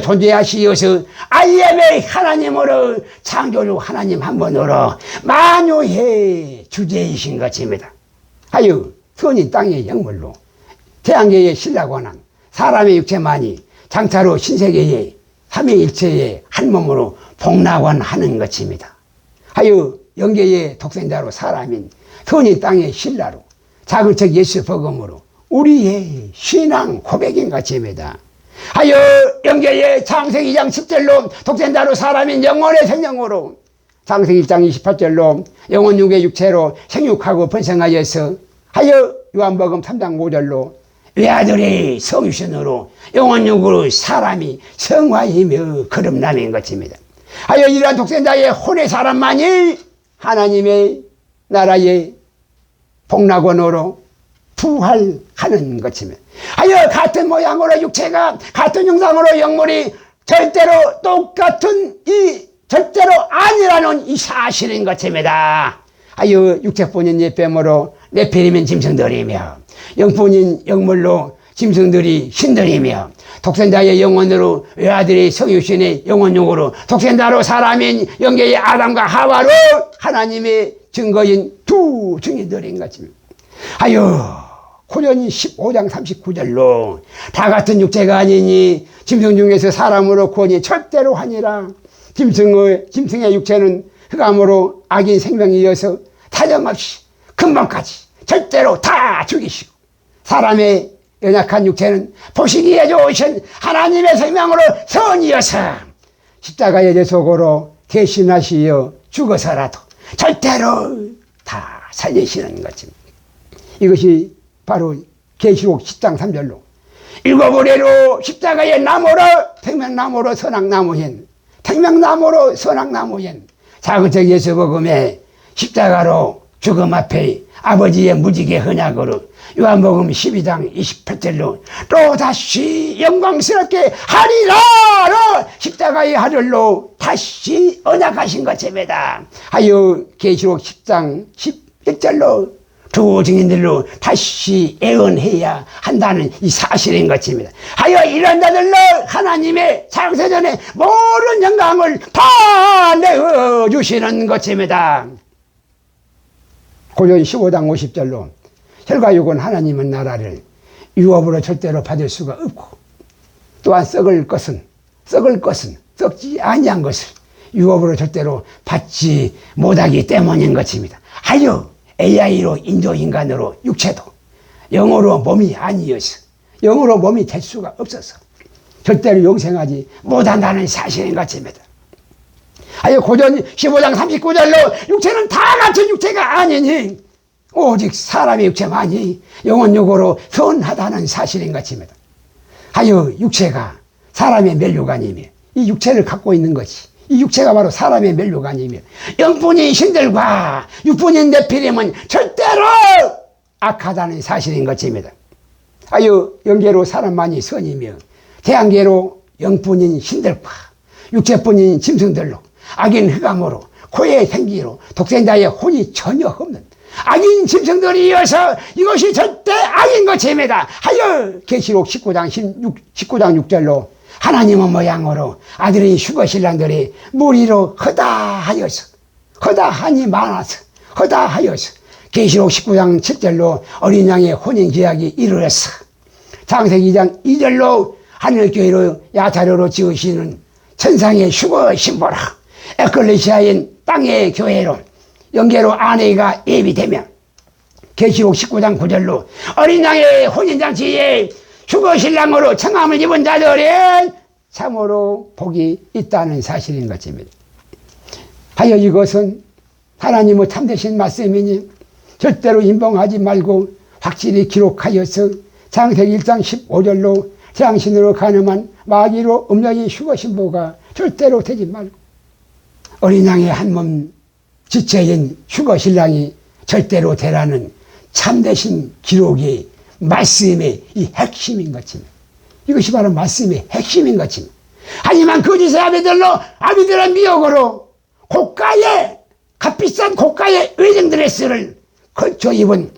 존재하시어서 아이엠의 하나님으로 창조주 하나님 한 분으로 만유의 주제이신 것입니다. 하여 선인 땅의 영물로 태양계의 신라관한 사람의 육체만이 장차로 신세계의 삼위일체의 한 몸으로 복락원하는 것입니다. 하여 영계의 독생자로 사람인 선인 땅의 신라로 작은 척 예수 복음으로 우리의 신앙 고백인 것입니다. 하여 영계의 창세기 2장 10절로 독생자로 사람인 영원의 생명으로 창세기 1장 28절로 영원 육의 육체로 생육하고 번성하여서 하여 요한복음 3장 5절로 외아들의 성유신으로 영원 육으로 사람이 성화이며 거듭남인 것입니다. 하여 이러한 독생자의 혼의 사람만이 하나님의 나라의 복락원으로 부활하는 것입니다. 하여 같은 모양으로 육체가 같은 형상으로 영물이 절대로 똑같은 이 절대로 아니라는 이 사실인 것입니다. 하여 육체뿐인 예뱀으로 네피림인 짐승들이며 영뿐인 영물로 짐승들이 신들이며 독생자의 영혼으로 외아들의 성유신의 영혼육으로 독생자로 사람인 영계의 아담과 하와로 하나님의 증거인 두 증인들인 것입니다. 하여 고린도서 15장 39절로 다 같은 육체가 아니니 짐승 중에서 사람으로 구원이 절대로 하니라. 짐승의 육체는 흑암으로 악인 생명이어서 타정없이 근본까지 절대로 다 죽이시고 사람의 연약한 육체는 보시기에 좋으신 하나님의 생명으로 선이어서 십자가의 대속으로 대신하시어 죽어서라도 절대로 다 살리시는 것입니다. 이것이 바로 계시록 10장 3절로 일곱 의례로 십자가의 나무로 생명나무로 선악나무인 생명나무로 선악나무인 작은 책 예수복음에 십자가로 죽음 앞에 아버지의 무지개 헌약으로 요한복음 12장 28절로 또다시 영광스럽게 하리라로 십자가의 하늘로 다시 언약하신 것입니다. 하여 계시록 10장 11절로 두 증인들로 다시 예언해야 한다는 이 사실인 것입니다. 하여 이런 자들로 하나님의 창세전에 모든 영광을 다 내어주시는 것입니다. 고전 15장 50절로 혈과육은 하나님의 나라를 유업으로 절대로 받을 수가 없고 또한 썩을 것은 썩지 아니한 것을 유업으로 절대로 받지 못하기 때문인 것입니다. 하여 AI로 인조인간으로 육체도 영으로 몸이 아니어서 영으로 몸이 될 수가 없어서 절대로 영생하지 못한다는 사실인 것입니다. 하여 고전 15장 39절로 육체는 다 같은 육체가 아니니 오직 사람의 육체만이 영혼육으로 선하다는 사실인 것입니다. 하여 육체가 사람의 멸류관이며 이 육체를 갖고 있는 것이 이 육체가 바로 사람의 멸류관이며 영분인 신들과 육분인 네피림은 절대로 악하다는 사실인 것입니다. 하여 영계로 사람만이 선이며 태양계로 영분인 신들과 육체뿐인 짐승들로 악인 흑암으로 코의 생기로 독생자의 혼이 전혀 없는 악인 짐승들이어서 이것이 절대 악인 것입니다. 하여 계시록 19장 6절로 하나님의 모양으로 아들인 슈거신랑들이 무리로 허다하니 많아서 허다하여서 계시록 19장 7절로 어린 양의 혼인계약이 이르렀어. 창세기 2장 2절로 하늘교회로 야타료로 지으시는 천상의 슈거신보라 에클레시아인 땅의 교회로 영계로 아내가 예비되며 계시록 19장 9절로 어린 양의 혼인잔치에 슈거신랑으로 청함을 입은 자들은 참으로 복이 있다는 사실인 것입니다. 하여 이것은 하나님의 참되신 말씀이니 절대로 임봉하지 말고 확실히 기록하여서 창세기 1장 15절로 태양신으로 가늠한 마귀로 음녀인 슈거신부가 절대로 되지 말고 어린 양의 한몸 지체인 슈거신랑이 절대로 되라는 참되신 기록이 말씀의 이 핵심인 것입니다. 이것이 바로 말씀의 핵심인 것입니다. 하지만 거짓의 아비들은 미혹으로 값비싼 고가의 웨딩 드레스를 걸쳐 입은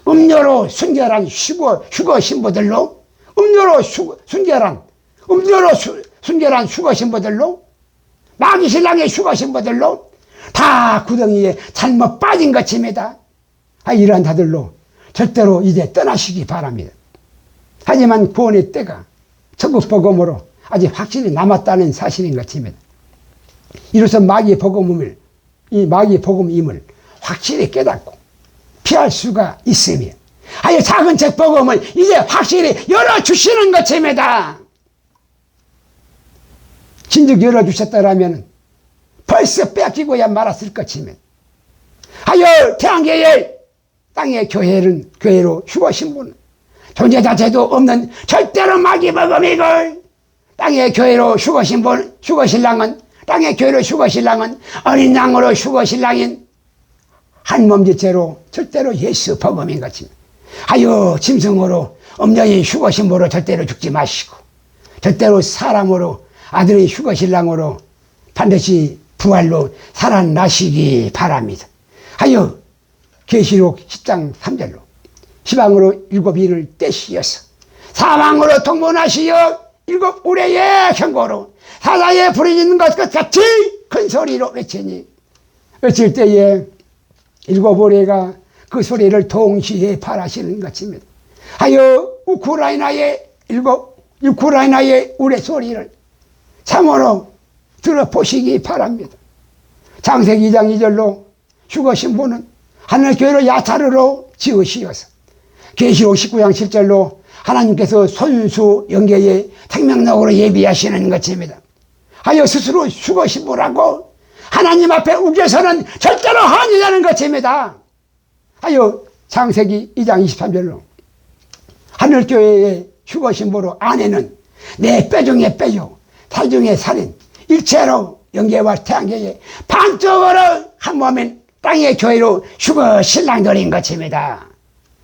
음료로 순결한 슈거 신부들로 순결한 슈거 신부들로 마귀 신랑의 슈거 신부들로 다 구덩이에 잘못 빠진 것입니다. 이러한 자들로 절대로 이제 떠나시기 바랍니다. 하지만 구원의 때가 천국 복음으로 아직 확실히 남았다는 사실인 것입니다. 이로써 마귀의 복음임을 확실히 깨닫고 피할 수가 있으며 하여 작은 책 복음을 이제 확실히 열어주시는 것입니다. 진즉 열어주셨다라면 벌써 뺏기고야 말았을 것입니다. 하여 태양계의 땅의 교회로 슈거신부는 존재 자체도 없는 절대로 마귀 복음이고 땅의 교회로 슈거신랑은 땅의 교회로 슈거신랑은 어린 양으로 슈거신랑인 한몸지체로 절대로 예수 복음인 것입니다. 하여 짐승으로 음녀인 슈거신부로 절대로 죽지 마시고 절대로 사람으로 아들의 슈거신랑으로 반드시 부활로 살아나시기 바랍니다. 하여 계시록 10장 3절로 시방으로 7일을 떼시어서 사방으로 통문하시어 7 우레의 경고로 사자에 부르짖는 것 같이 큰 소리로 외치니 외칠 때에 7 우레가 그 소리를 동시에 발하시는 것입니다. 하여 우크라이나의 우레 소리를 참으로 들어보시기 바랍니다. 창세기 2장 2절로 슈거신부는 하늘교회로 야타르로 지으시어서 계시록 19장 7절로 하나님께서 손수 영계의 생명록으로 예비하시는 것입니다. 하여 스스로 슈거신부라고 하나님 앞에 우겨서는 절대로 아니라는 것입니다. 하여 창세기 2장 23절로 하늘교회의 슈거신부로 아내는 내 뼈 중에 뼈요 살 중에 살인 일체로 영계와 태양계의 반쪽으로 한 몸인 땅의 교회로 휴거 신랑들인 것입니다.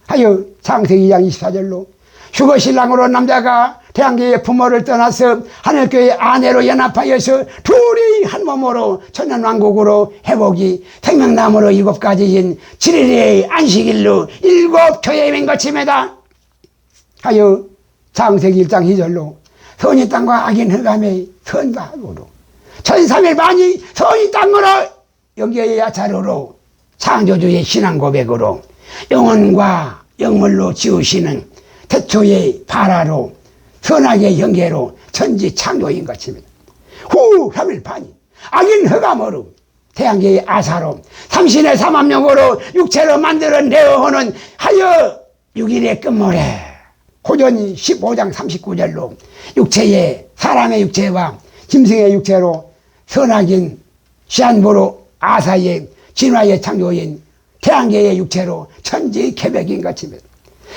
하여 창세기 2장 24절로 휴거 신랑으로 남자가 태양계의 부모를 떠나서 하늘교회의 아내로 연합하여서 둘이 한 몸으로 천년왕국으로 회복이 생명나무로 7가지인 7일의 안식일로 7교회인 것입니다. 하여 창세기 1장 2절로 선이 땅과 악인 흑암의 선과 악으로 1003일 반이 선이 땅으로 영계의 야차로로 창조주의 신앙 고백으로 영혼과 영물로 지으시는 태초의 발화로 선악의 경계로 천지 창조인 것입니다. 후 3일 반이 악인 흑암으로 태양계의 아사로 삼신의 삼합력으로 육체로 만들어내어오는 하여 6일의 끝모래 고전이 15장 39절로 육체의 사람의 육체와 짐승의 육체로 선악인 시한부로 아사의 진화의 창조인 태양계의 육체로 천지 개벽인 것입니다.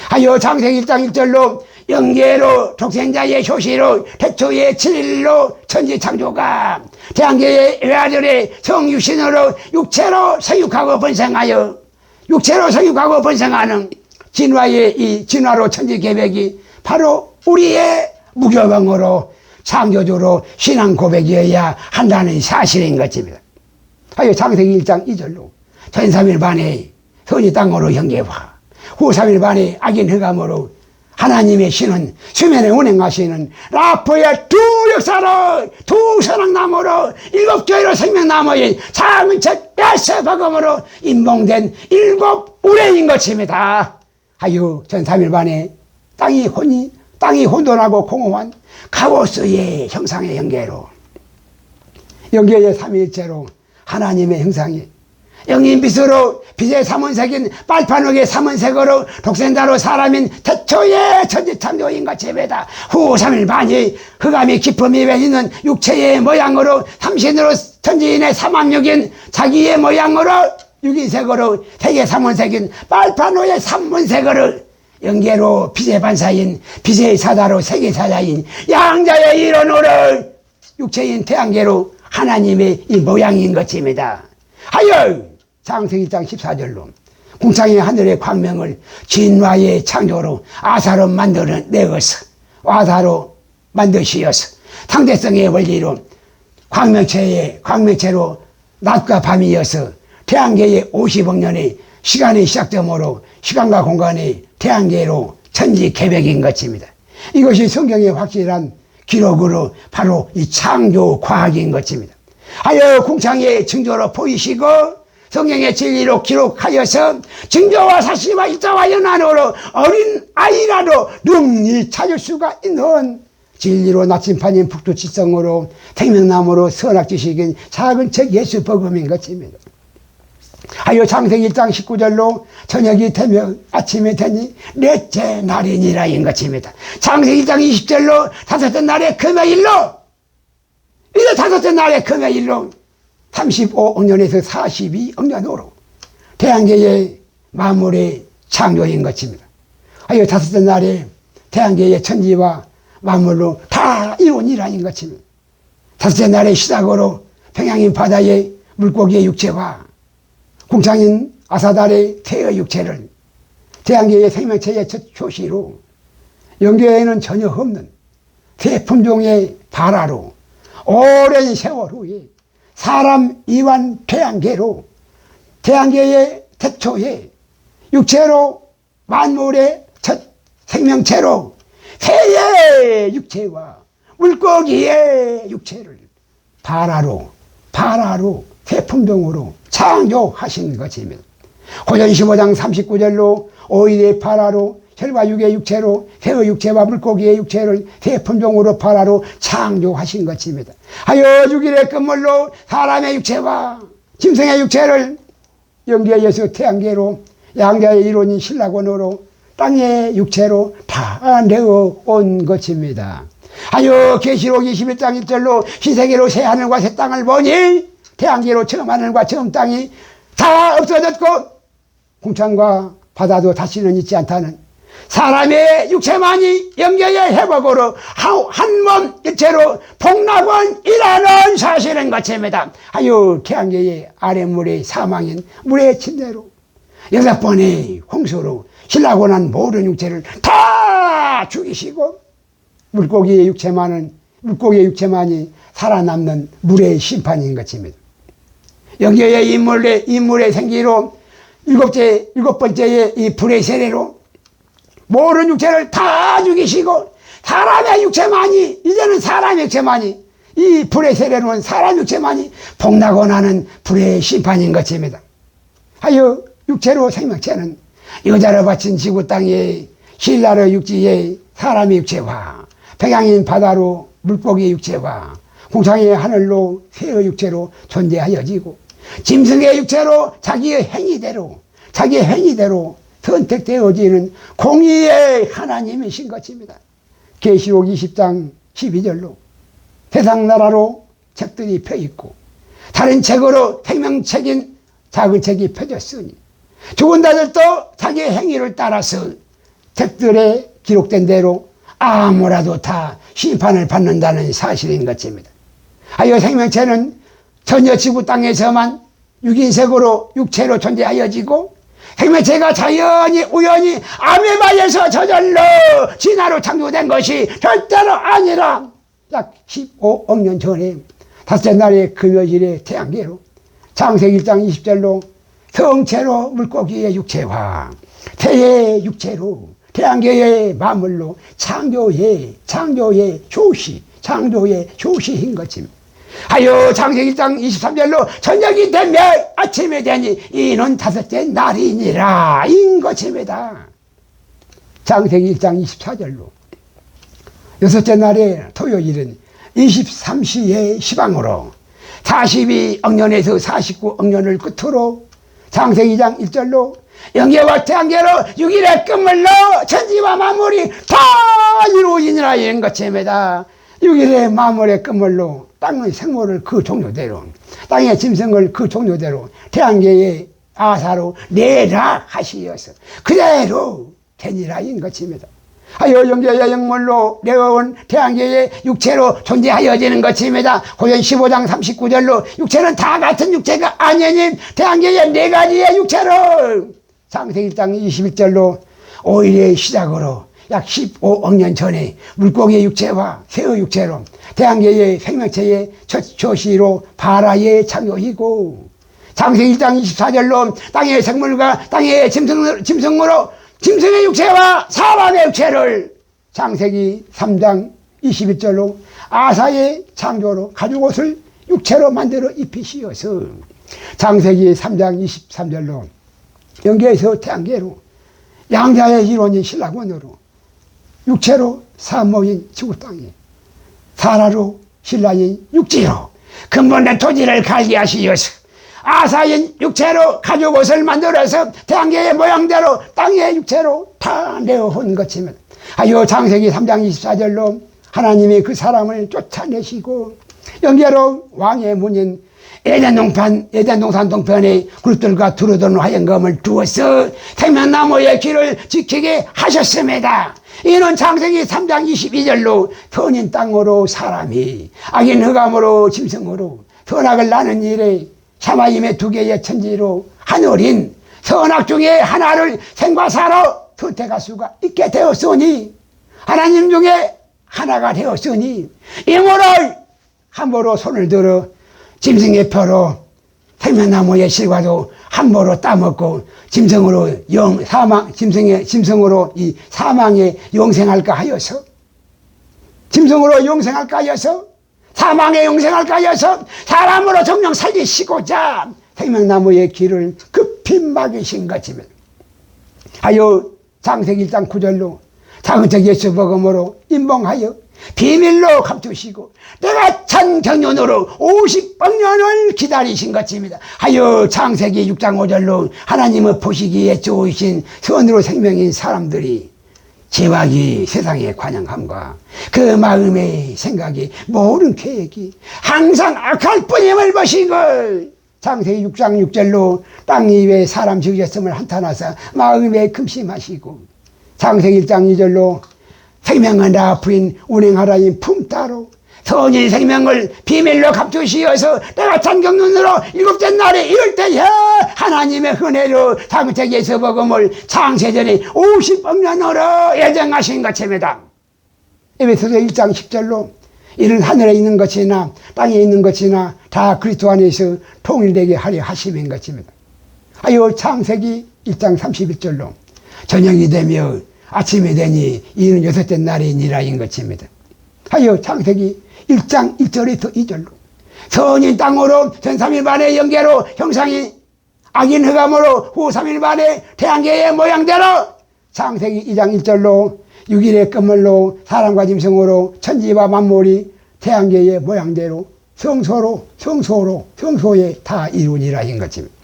하여 창세기 1장 1절로 영계로 독생자의 효시로 태초의 7일로 천지 창조가 태양계의 외아들의 성육신으로 육체로 성육하고 번성하여 육체로 성육하고 번성하는 진화의 이 진화로 천지 개벽이 바로 우리의 무교병으로 창조주로 신앙 고백이어야 한다는 사실인 것입니다. 하여 창세기 1장 2절로 1003일 반에 선이 땅으로 형계화 후 3일 반에 악인 흑암으로 하나님의 신은 수면에 운행하시는 라프의 두 역사로 두 선악나무로 7교회로 생명나무인 작은 책 야서복음으로 인봉된 7우레인 것입니다. 하여 전 3일 반에 땅이 혼돈하고 공허한 카오스의 형상의 연계로 연계의 삼위일체로 하나님의 형상이 영인 빛으로 빛의 삼원색인 빨판옥의 삼원색으로 독생자로 사람인 태초의 천지창조인 것입니다. 후 3일 반이 흑암의 기품이 배이는 육체의 모양으로 삼신으로 천지인의 삼합육인 자기의 모양으로 육인색으로 세계 삼원색인 빨판옥의 삼원색으로 영계로 빛의 반사인 빛의 사다로 세계 사자인 양자의 일원으로 육체인 태양계로 하나님의 이 모양인 것입니다. 하여 창세기 1장 14절로 궁창의 하늘의 광명을 진화의 창조로 아사로 만들어내어서 아사로 만드시어서 상대성의 원리로 광명체로 낮과 밤이어서 태양계의 50억 년의 시간의 시작점으로 시간과 공간의 태양계로 천지 개벽인 것입니다. 이것이 성경의 확실한 기록으로 바로 이 창조 과학인 것입니다. 하여 궁창의 징조로 보이시고 성경의 진리로 기록하여서 징조와 사실과 일자와 연한으로 어린 아이라도 능히 찾을 수가 있는 진리로 나침판인 북두칠성으로 생명나무로 선악지식인 작은 책 예수 복음인 것입니다. 하여 창세기 1장 19절로 저녁이 되면 아침이 되니 넷째 날이니라인 것입니다. 창세기 1장 20절로 다섯째 날의 금요일로 이제 다섯째 날의 금요일로 35억 년에서 42억 년으로 태양계의 만물의 창조인 것입니다. 하여 다섯째 날에 태양계의 천지와 만물로 다 이룬이라는 것입니다. 다섯째 날의 시작으로 평양인 바다의 물고기의 육체와 궁창인 아사달의 태의 육체를 태양계의 생명체의 첫 효시로 영계에는 전혀 없는 새 품종의 발화로 오랜 세월 후에 사람 이완 태양계로 태양계의 태초에 육체로 만물의 첫 생명체로 새의 육체와 물고기의 육체를 발화로 새 품종으로 창조하신 것입니다. 고전 15장 39절로 오일의 발화로 혈과 육의 육체로 새의 육체와 물고기의 육체를 새 품종으로 발화로 창조하신 것입니다. 하여 6일의 끝물로 사람의 육체와 짐승의 육체를 영계에서 태양계로 양자의 이론인 신라권으로 땅의 육체로 다 내어 온 것입니다. 하여 계시록 21장 1절로 신세계로 새 하늘과 새 땅을 보니 태양계로 처음 하늘과 처음 땅이 다 없어졌고 궁창과 바다도 다시는 있지 않다는 사람의 육체만이 영계의 회복으로 한 몸 일체로 복락원이라는 사실인 것입니다. 하여 태양계의 아랫물의 사망인 물의 침대로 6번의 홍수로 신라고 난 모든 육체를 다 죽이시고 물고기의 육체만이 살아남는 물의 심판인 것입니다. 영계의 인물의 생기로 일곱 번째의 이 불의 세례로 모든 육체를 다 죽이시고 사람의 육체만이 이제는 사람의 육체만이 이 불의 세례로는 사람 육체만이 복나고 나는 불의 심판인 것입니다. 하여 육체로 생명체는 여자로 바친 지구 땅에 신라의 육지에 사람의 육체와 백양인 바다로 물고기의 육체와 공창의 하늘로 새의 육체로 존재하여지고 짐승의 육체로 자기의 행위대로 선택되어지는 공의의 하나님이신 것입니다. 계시록 20장 12절로 세상 나라로 책들이 펴있고 다른 책으로 생명책인 작은 책이 펴졌으니 죽은 자들도 자기의 행위를 따라서 책들에 기록된 대로 아무라도 다 심판을 받는다는 사실인 것입니다. 하여 생명체는 전혀 지구 땅에서만 6인색으로 육체로 존재하여지고 생명체가 자연히 우연히 아메바에서 저절로 진화로 창조된 것이 절대로 아니라 약 15억 년 전에 다섯째 날의 금요일의 태양계로 창세기 1장 20절로 성체로 물고기의 육체와 새의 육체로 태양계의 마물로 창조의 조시인 것입니다. 하여 창세기 1장 23절로 저녁이 되면 아침이 되니 이는 다섯째 날이니라 인 것입니다. 창세기 1장 24절로 여섯째 날의 토요일은 23시의 시방으로 42억 년에서 49억 년을 끝으로 창세기 2장 1절로 영계와 태양계로 6일의 끝물로 천지와 만물이 다 이루어지니라 이런 것입니다. 6일의 만물의 끝물로 땅의 생물을 그 종류대로 땅의 짐승을 그 종류대로 태양계의 아사로 내라 하시어서 그대로 되니라 인 것입니다. 하여 영계의 영물로 내어온 태양계의 육체로 존재하여지는 것입니다. 고전 15장 39절로 육체는 다 같은 육체가 아니니 태양계의 네 가지의 육체로 창세기 1장 21절로 5일의 시작으로 약 15억 년 전에 물고기의 육체와 새의 육체로 태양계의 생명체의 첫 조시로 바라의 창조이고 창세기 1장 24절로 땅의 생물과 땅의 짐승으로 짐승의 육체와 사람의 육체를 창세기 3장 21절로 아사의 창조로 가죽옷을 육체로 만들어 입히시어서 창세기 3장 23절로 영계에서 태양계로 양자의 이론인 신라권으로 육체로 사모인 지구 땅에 사라로 신라인 육지로 근본의 토지를 갈게 하시어서 아사인 육체로 가죽옷을 만들어서 태양계의 모양대로 땅의 육체로 다 내어온 것입니다. 하여 창세기 3장 24절로 하나님이 그 사람을 쫓아내시고 영계로 왕의 문인 에덴동산 동편에 그릇들과 두루도는 화영검을 두어서 생명나무의 길을 지키게 하셨습니다. 이는 창세기 3장 22절로 선인 땅으로 사람이 악인 흑암으로 짐승으로 선악을 나는 일에 샤마임의 두 개의 천지로 하늘인 선악 중에 하나를 생과 사로 선택할 수가 있게 되었으니 하나님 중에 하나가 되었으니 이모를 함부로 손을 들어 짐승의 표로 생명나무의 실과도 함부로 따먹고 짐승으로 짐승으로 이 사망에 영생할까 하여서 사망에 영생할까 하여서 사람으로 정령 살리시고자 생명나무의 길을 급히 막으신 것입니다. 하여 창세기 1장 9절로 작은 책 예수 복음으로 임봉하여 비밀로 감추시고 내가 찬 경륜으로 50억년을 기다리신 것입니다. 하여 창세기 6장 5절로 하나님의 보시기에 좋으신 선으로 생명인 사람들이 제왕이 세상에 관영함과 그 마음의 생각이 모든 계획이 항상 악할 뿐임을 보시고 창세기 6장 6절로 땅 위에 사람 지으셨음을 한탄하사 마음에 금심하시고 창세기 1장 2절로 생명하라 부인 운행하라인 품따로 선인 생명을 비밀로 감추시어서 내가 찬경눈으로 일곱째 날에 이럴 때에 하나님의 은혜로 창세기에서 복음을 창세전에 50억 년으로 예정하신 것입니다. 에베소서 1장 10절로 이는 하늘에 있는 것이나 땅에 있는 것이나 다 그리스도 안에서 통일되게 하려 하심인 것입니다. 하여 창세기 1장 31절로 저녁이 되며 아침이 되니 이는 여섯째 날이니라 인 것입니다. 하여 창세기 1장 1절에서 2절로 선인 땅으로 전 3일 만에 영계로 형상이 악인 흑암으로 후 3일 만에 태양계의 모양대로 창세기 2장 1절로 6일의 끝물로 사람과 짐승으로 천지와 만물이 태양계의 모양대로 성소에 다 이루니라 인 것입니다.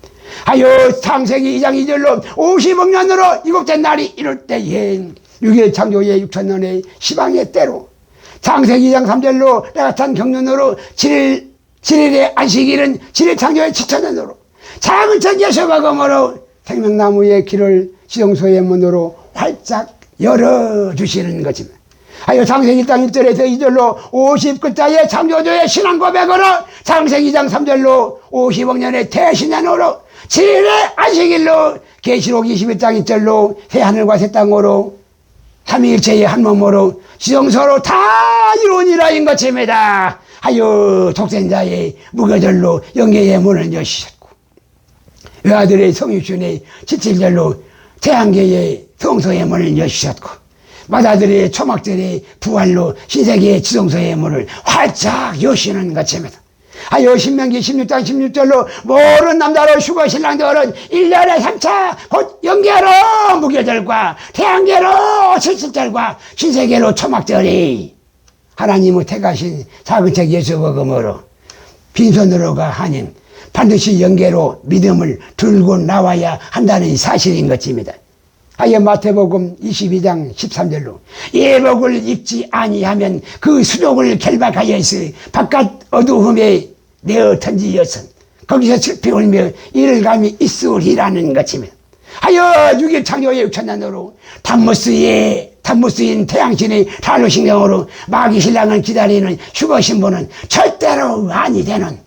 하여 창세기 2장 2절로 50억 년으로 일곱째 날이 이룰 때에 6일 창조의 6천년의 시방의 때로 창세기 2장 3절로 내가 찬 경륜으로 7일의 안식일은 7일 창조의 7천년으로 작은 천 예수복음으로 생명나무의 길을 지성소의 문으로 활짝 열어주시는 것입니다. 하여 창세기 1장 1절에서 2절로 50글자의 창조주의 신앙 고백으로 창세기 2장 3절로 50억 년의 대신년으로 7일의 안식일로 계시록 21장 1절로 새하늘과 새 땅으로 삼위일체의 한 몸으로 지성소로 다 이루니라인 것입니다. 하여 독생자의 무교절로 영계의 문을 여시셨고 외아들의 성육신의 77절로 태양계의 성소의 문을 여시셨고 맏아들의 초막절의 부활로 신세계의 지성소의 문을 활짝 여시는 것입니다. 하여 신명기 16장 16절로 모든 남자로 휴거 신랑들은 1년에 3차 곧 영계로 무교절과 태양계로 77절과 신세계로 초막절이 하나님의 택하신 작은 책 예수복음으로 빈손으로가 아닌 반드시 영계로 믿음을 들고 나와야 한다는 사실인 것입니다. 하여 마태복음 22장 13절로 예복을 입지 아니하면 그 수족을 결박하여서 바깥 어두움에 내어 던지어선 거기서 슬피 울며 이를 감이 있으리라는 것입니다. 하여 6일 창조의 6천년으로 단무스인 태양신의 탄로신경으로 마귀 신랑을 기다리는 휴거 신부는 절대로 아니 되는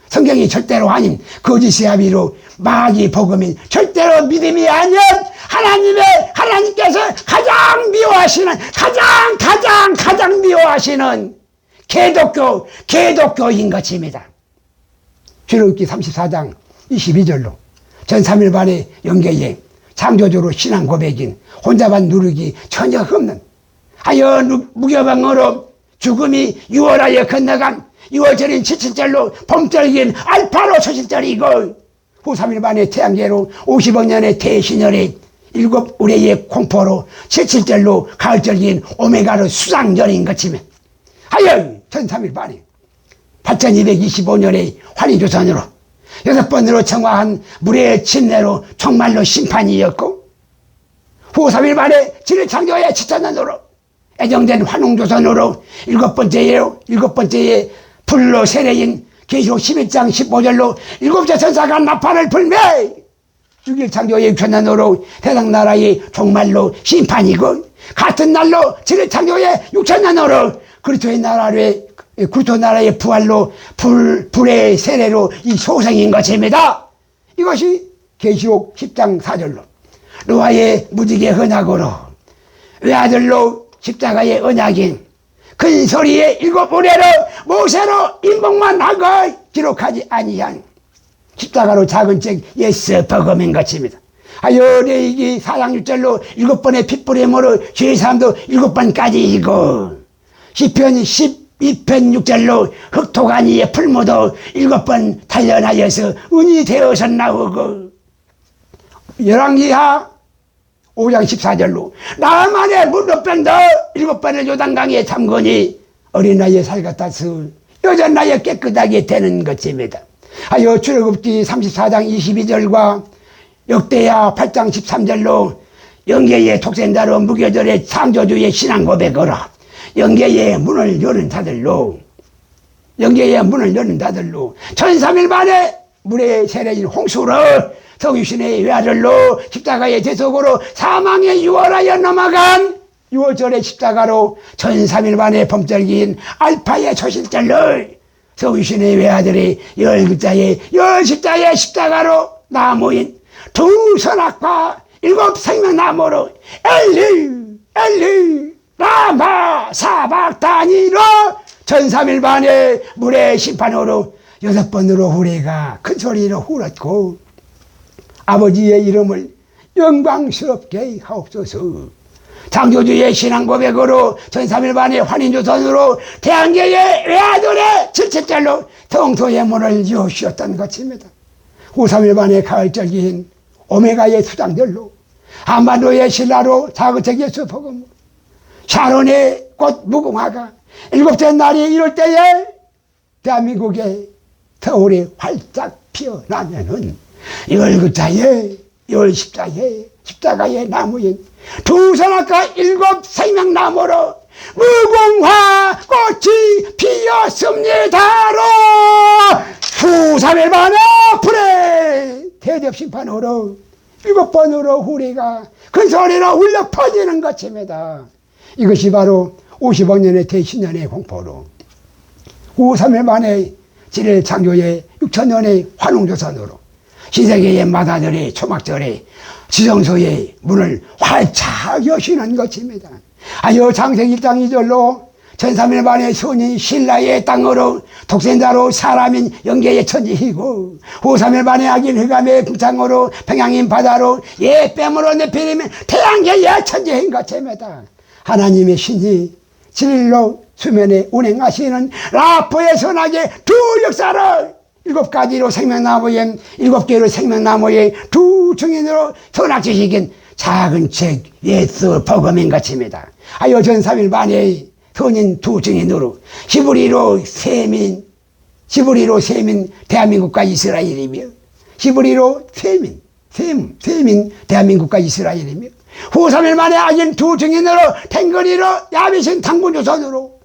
성경이 절대로 아닌 거짓의 합의로 마귀 복음인 절대로 믿음이 아닌 하나님께서 가장 미워하시는 가장 미워하시는 개독교인 것입니다. 출애굽기 34장 22절로 전 3일 만에 영계에 창조주로 신앙 고백인 혼자만 누르기 전혀 없는 하여 무교방으로 죽음이 6월하여 건너간 6월절인 77절로 봄절긴 알파로 초실절이고 후 3일 만에 태양계로 50억 년의 대신혈의 7우레의 공포로 77절로 가을절긴 오메가로 수상절인 것이며 하여 전 3일 만에 8225년의 환희조선으로 6번으로 청화한 물의 침례로 정말로 심판이었고 후 3일 만에 7일 창조의 7천년으로 애정된 환웅조선으로 7번째의 불로 세례인 계시록 11장 15절로 7째 천사가 나팔을 불매 6일 창조의 6천년으로 세상나라의 정말로 심판이고 같은 날로 7일 창조의 6천년으로 그리스도 나라의 부활로 불의 세례로 이 소생인 것입니다. 이것이 계시록 10장 4절로 노아의 무지개 언약으로 외아들로 십자가의 언약인 큰 소리의 7우레로 모세로 인복만 하고 기록하지 아니한 십자가로 작은 책 예수 복음인 것입니다. 하여 레위기 4장 6절로 7번의 핏부림으로 죄사함도 7번까지이고 시편 12편 6절로 흑토가니의 풀무도 7번 단련하여서 은이 되어서 나오고 열왕기하 5장 14절로 나만의 물로병도 7번을 요단강에 담거니 어린 나이에 살같아서 여전 나이에 깨끗하게 되는 것입니다. 하여 출애굽기 34장 22절과 역대하 8장 13절로 영계의 독생자로 무교절의 창조주의 신앙 고백으로 영계의 문을 여는 자들로 전 3일 만에 물에 세례인 홍수로 성유신의 외아들로 십자가의 대속으로 사망의 유월하여 넘어간 6월절의 십자가로 1300일 만에 범절기인 알파의 초실절로 성유신의 외아들이 열십자의 십자가로 나무인 두 선악과 7 생명나무로 엘리 라마 사박단위로 1300일 만에 물의 심판으로 6번으로 후레가 큰 소리로 울었고 아버지의 이름을 영광스럽게 하옵소서. 창조주의 신앙 고백으로 1300일 만에 환인조선으로 태양계의 외아들의 7칠절로 성소의 문을 여시었던 것입니다. 53일 만에 가을절기인 오메가의 수장들로 한반도의 신라로 자그책 예수 복음 샤론의 꽃 무궁화가 7째 날이 이럴 때에 대한민국의 겨울이 활짝 피어나면은 십자가의 나무인 두 선악과 7 생명나무로 무궁화 꽃이 피었습니다로 수삼일 만에 불에 대접심판으로 7번으로 후리가 큰 소리로 울려 퍼지는 것입니다. 이것이 바로 50억년의 대신년의 공포로 53일 만에 7일 창조의 6천년의 환웅조선으로 신세계의 마다들이 초막절에 지성소의 문을 활짝 여시는 것입니다. 아여 장세기 땅 2절로 1300일 만에 선인 신라의 땅으로 독생자로 사람인 영계의 천지이고 53일 만에 악인 흑암의 부창으로 평양인 바다로 예뱀으로 내피리면 태양계의 천지인 것입니다. 하나님의 신이 진리로 수면에 운행하시는 라포의 선악의 두 역사를 7가지로 생명나무에 7개로 생명나무에 두 증인으로 선악지식인 작은 책 예수 복음인 것입니다. 하여 1300일 만에 선인 두 증인으로 시브리로 세민 대한민국과 이스라엘이며 시브리로 세민 대한민국과 이스라엘이며 후 3일 만에 악인 두 증인으로 탱거리로 야비신 단군조선으로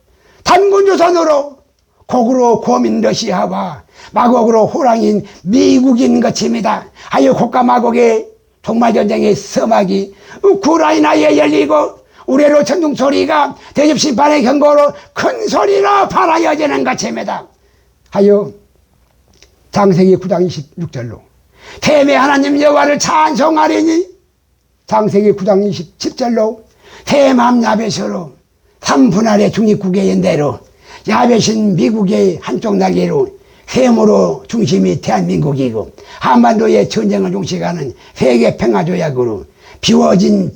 곡으로 고민 러시아와 마곡으로 호랑인 미국인 것입니다. 하여 곡과 마곡의 종말전쟁의 서막이 우크라이나에 열리고 우레로 천둥소리가 대접심판의 경고로 큰 소리로 발하여지는 것입니다. 하여 장세기 9장 26절로 태음의 하나님 여호와를 찬송하리니 장세기 9장 27절로 태음함 야벳으로 3분할의 중립국의 연대로 야벳인 미국의 한쪽 날개로 세모로 중심이 대한민국이고 한반도의 전쟁을 중시하는 세계 평화조약으로 비워진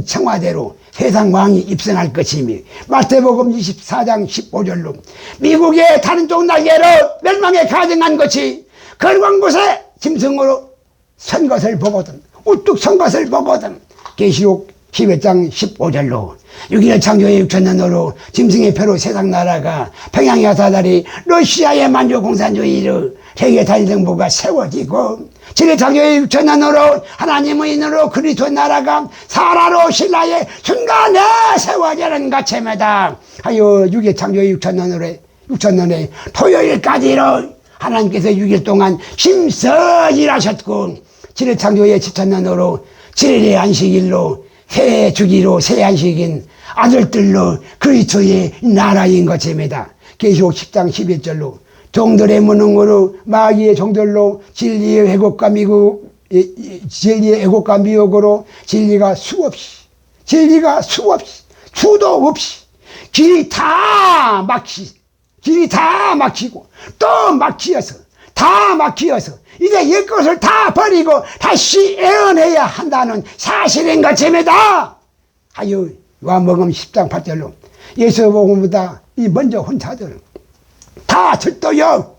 청와대로 세상 왕이 입성할 것이며 마태복음 24장 15절로 미국의 다른 쪽 날개로 멸망에 가증한 것이 걸광 곳에 짐승으로 선 것을 보거든 우뚝 선 것을 보거든 계시록 11장 15절로 6.1 창조의 6천년으로 짐승의 표로 세상 나라가 평양의 사다리 러시아의 만주공산주의로 세계 단일정부가 세워지고 7일 창조의 6천년으로 하나님의 인으로 그리스도 나라가 사라로 신라의 순간에 세워지는 것입니다. 하여 6일 창조의 6천년에 토요일까지로 하나님께서 6일 동안 심서 일하셨고 7일 창조의 10천년으로 7일의 안식일로 새 주기로 새 안식인 아들들로 그리스도의 나라인 것입니다. 계시록 10장 11절로 종들의 무능으로 마귀의 종들로 진리의 왜곡과 미혹으로 진리가 수없이 수도 없이 길이 다 막히고 또 막히어서 이제 옛것을 다 버리고 다시 애원해야 한다는 사실인 것입니다. 하여 요한복음 10장 8절로 예수복음보다 이 먼저 혼자들 다 절도요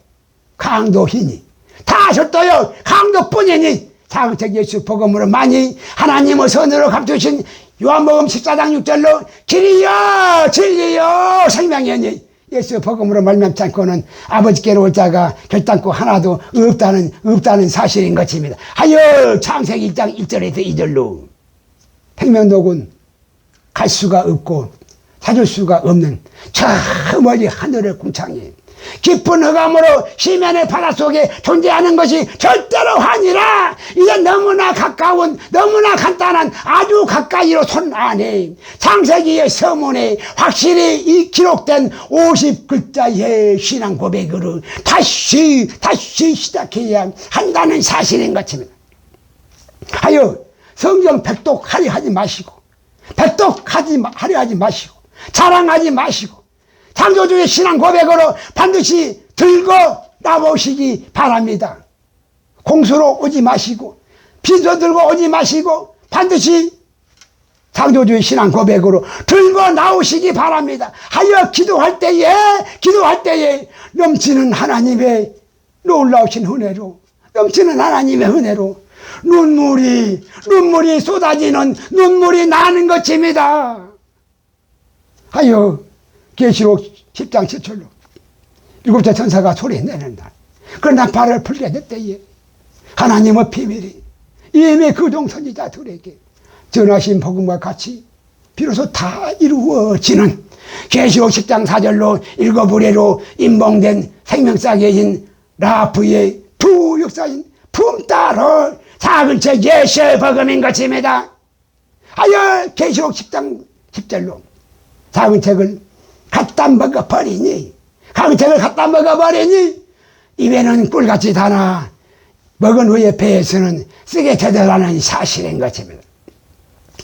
강도이니 다 절도요 강도뿐이니 자극적 예수 복음으로 많이 하나님의 선으로 감추신 요한복음 14장 6절로 길이요 진리요 생명이니 예수 복음으로 말미암지 않고는 아버지께로 올 자가 결단코 하나도 없다는 사실인 것입니다. 하여 창세기 1장 1절에서 2절로 생명독은 갈 수가 없고 찾을 수가 없는 저 멀리 하늘의 궁창에 깊은 흑암으로 심연의 바닷속에 존재하는 것이 절대로 아니라 이제 너무나 가까운 너무나 간단한 아주 가까이로 손 안에 창세기의 서문에 확실히 이 기록된 50글자의 신앙 고백으로 다시 시작해야 한다는 사실인 것입니다. 하여 성경 백독하려 하지 마시고 백독하려 하지 마시고 자랑하지 마시고 창조주의 신앙 고백으로 반드시 들고 나오시기 바랍니다. 공수로 오지 마시고 빈손 들고 오지 마시고 반드시 창조주의 신앙 고백으로 들고 나오시기 바랍니다. 하여 기도할 때에 넘치는 하나님의 놀라우신 은혜로 넘치는 하나님의 은혜로 눈물이 쏟아지는 눈물이 나는 것입니다. 하여 계시록 10장 7절로 일곱째 천사가 소리 내는 날 그 나팔을 불게 될 때에 하나님의 비밀이 이미 그동 선지자들에게 전하신 복음과 같이 비로소 다 이루어지는 계시록 10장 4절로 읽어보래로 임봉된 생명사계인 라프의 두 역사인 품따를 작은 책 예수의 복음인 것입니다. 하여 계시록 10장 10절로 작은 책을 갖다 먹어버리니 작은 책을 갖다 먹어버리니 입에는 꿀같이 달아 먹은 후에 배에서는 쓰게 되더라는 사실인 것입니다.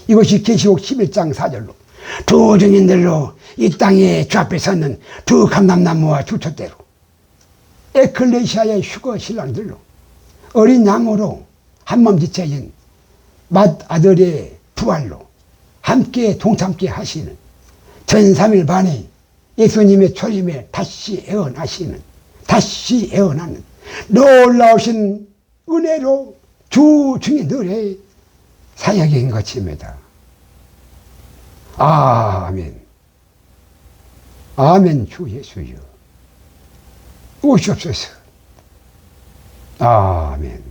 이것이 계시록 11장 4절로 두 증인들로 이 땅에 주 앞에 섰는 두 감람나무와 주텟대로 에클레시아의 휴거 신랑들로 어린 양으로 한몸 지체인 맏아들의 부활로 함께 동참케 하시는 전 3일 반에 예수님의 초림에 다시 애원하는 놀라우신 은혜로 주 증인들의 사역인 것입니다. 아멘. 아멘. 주 예수여 오시옵소서. 아멘.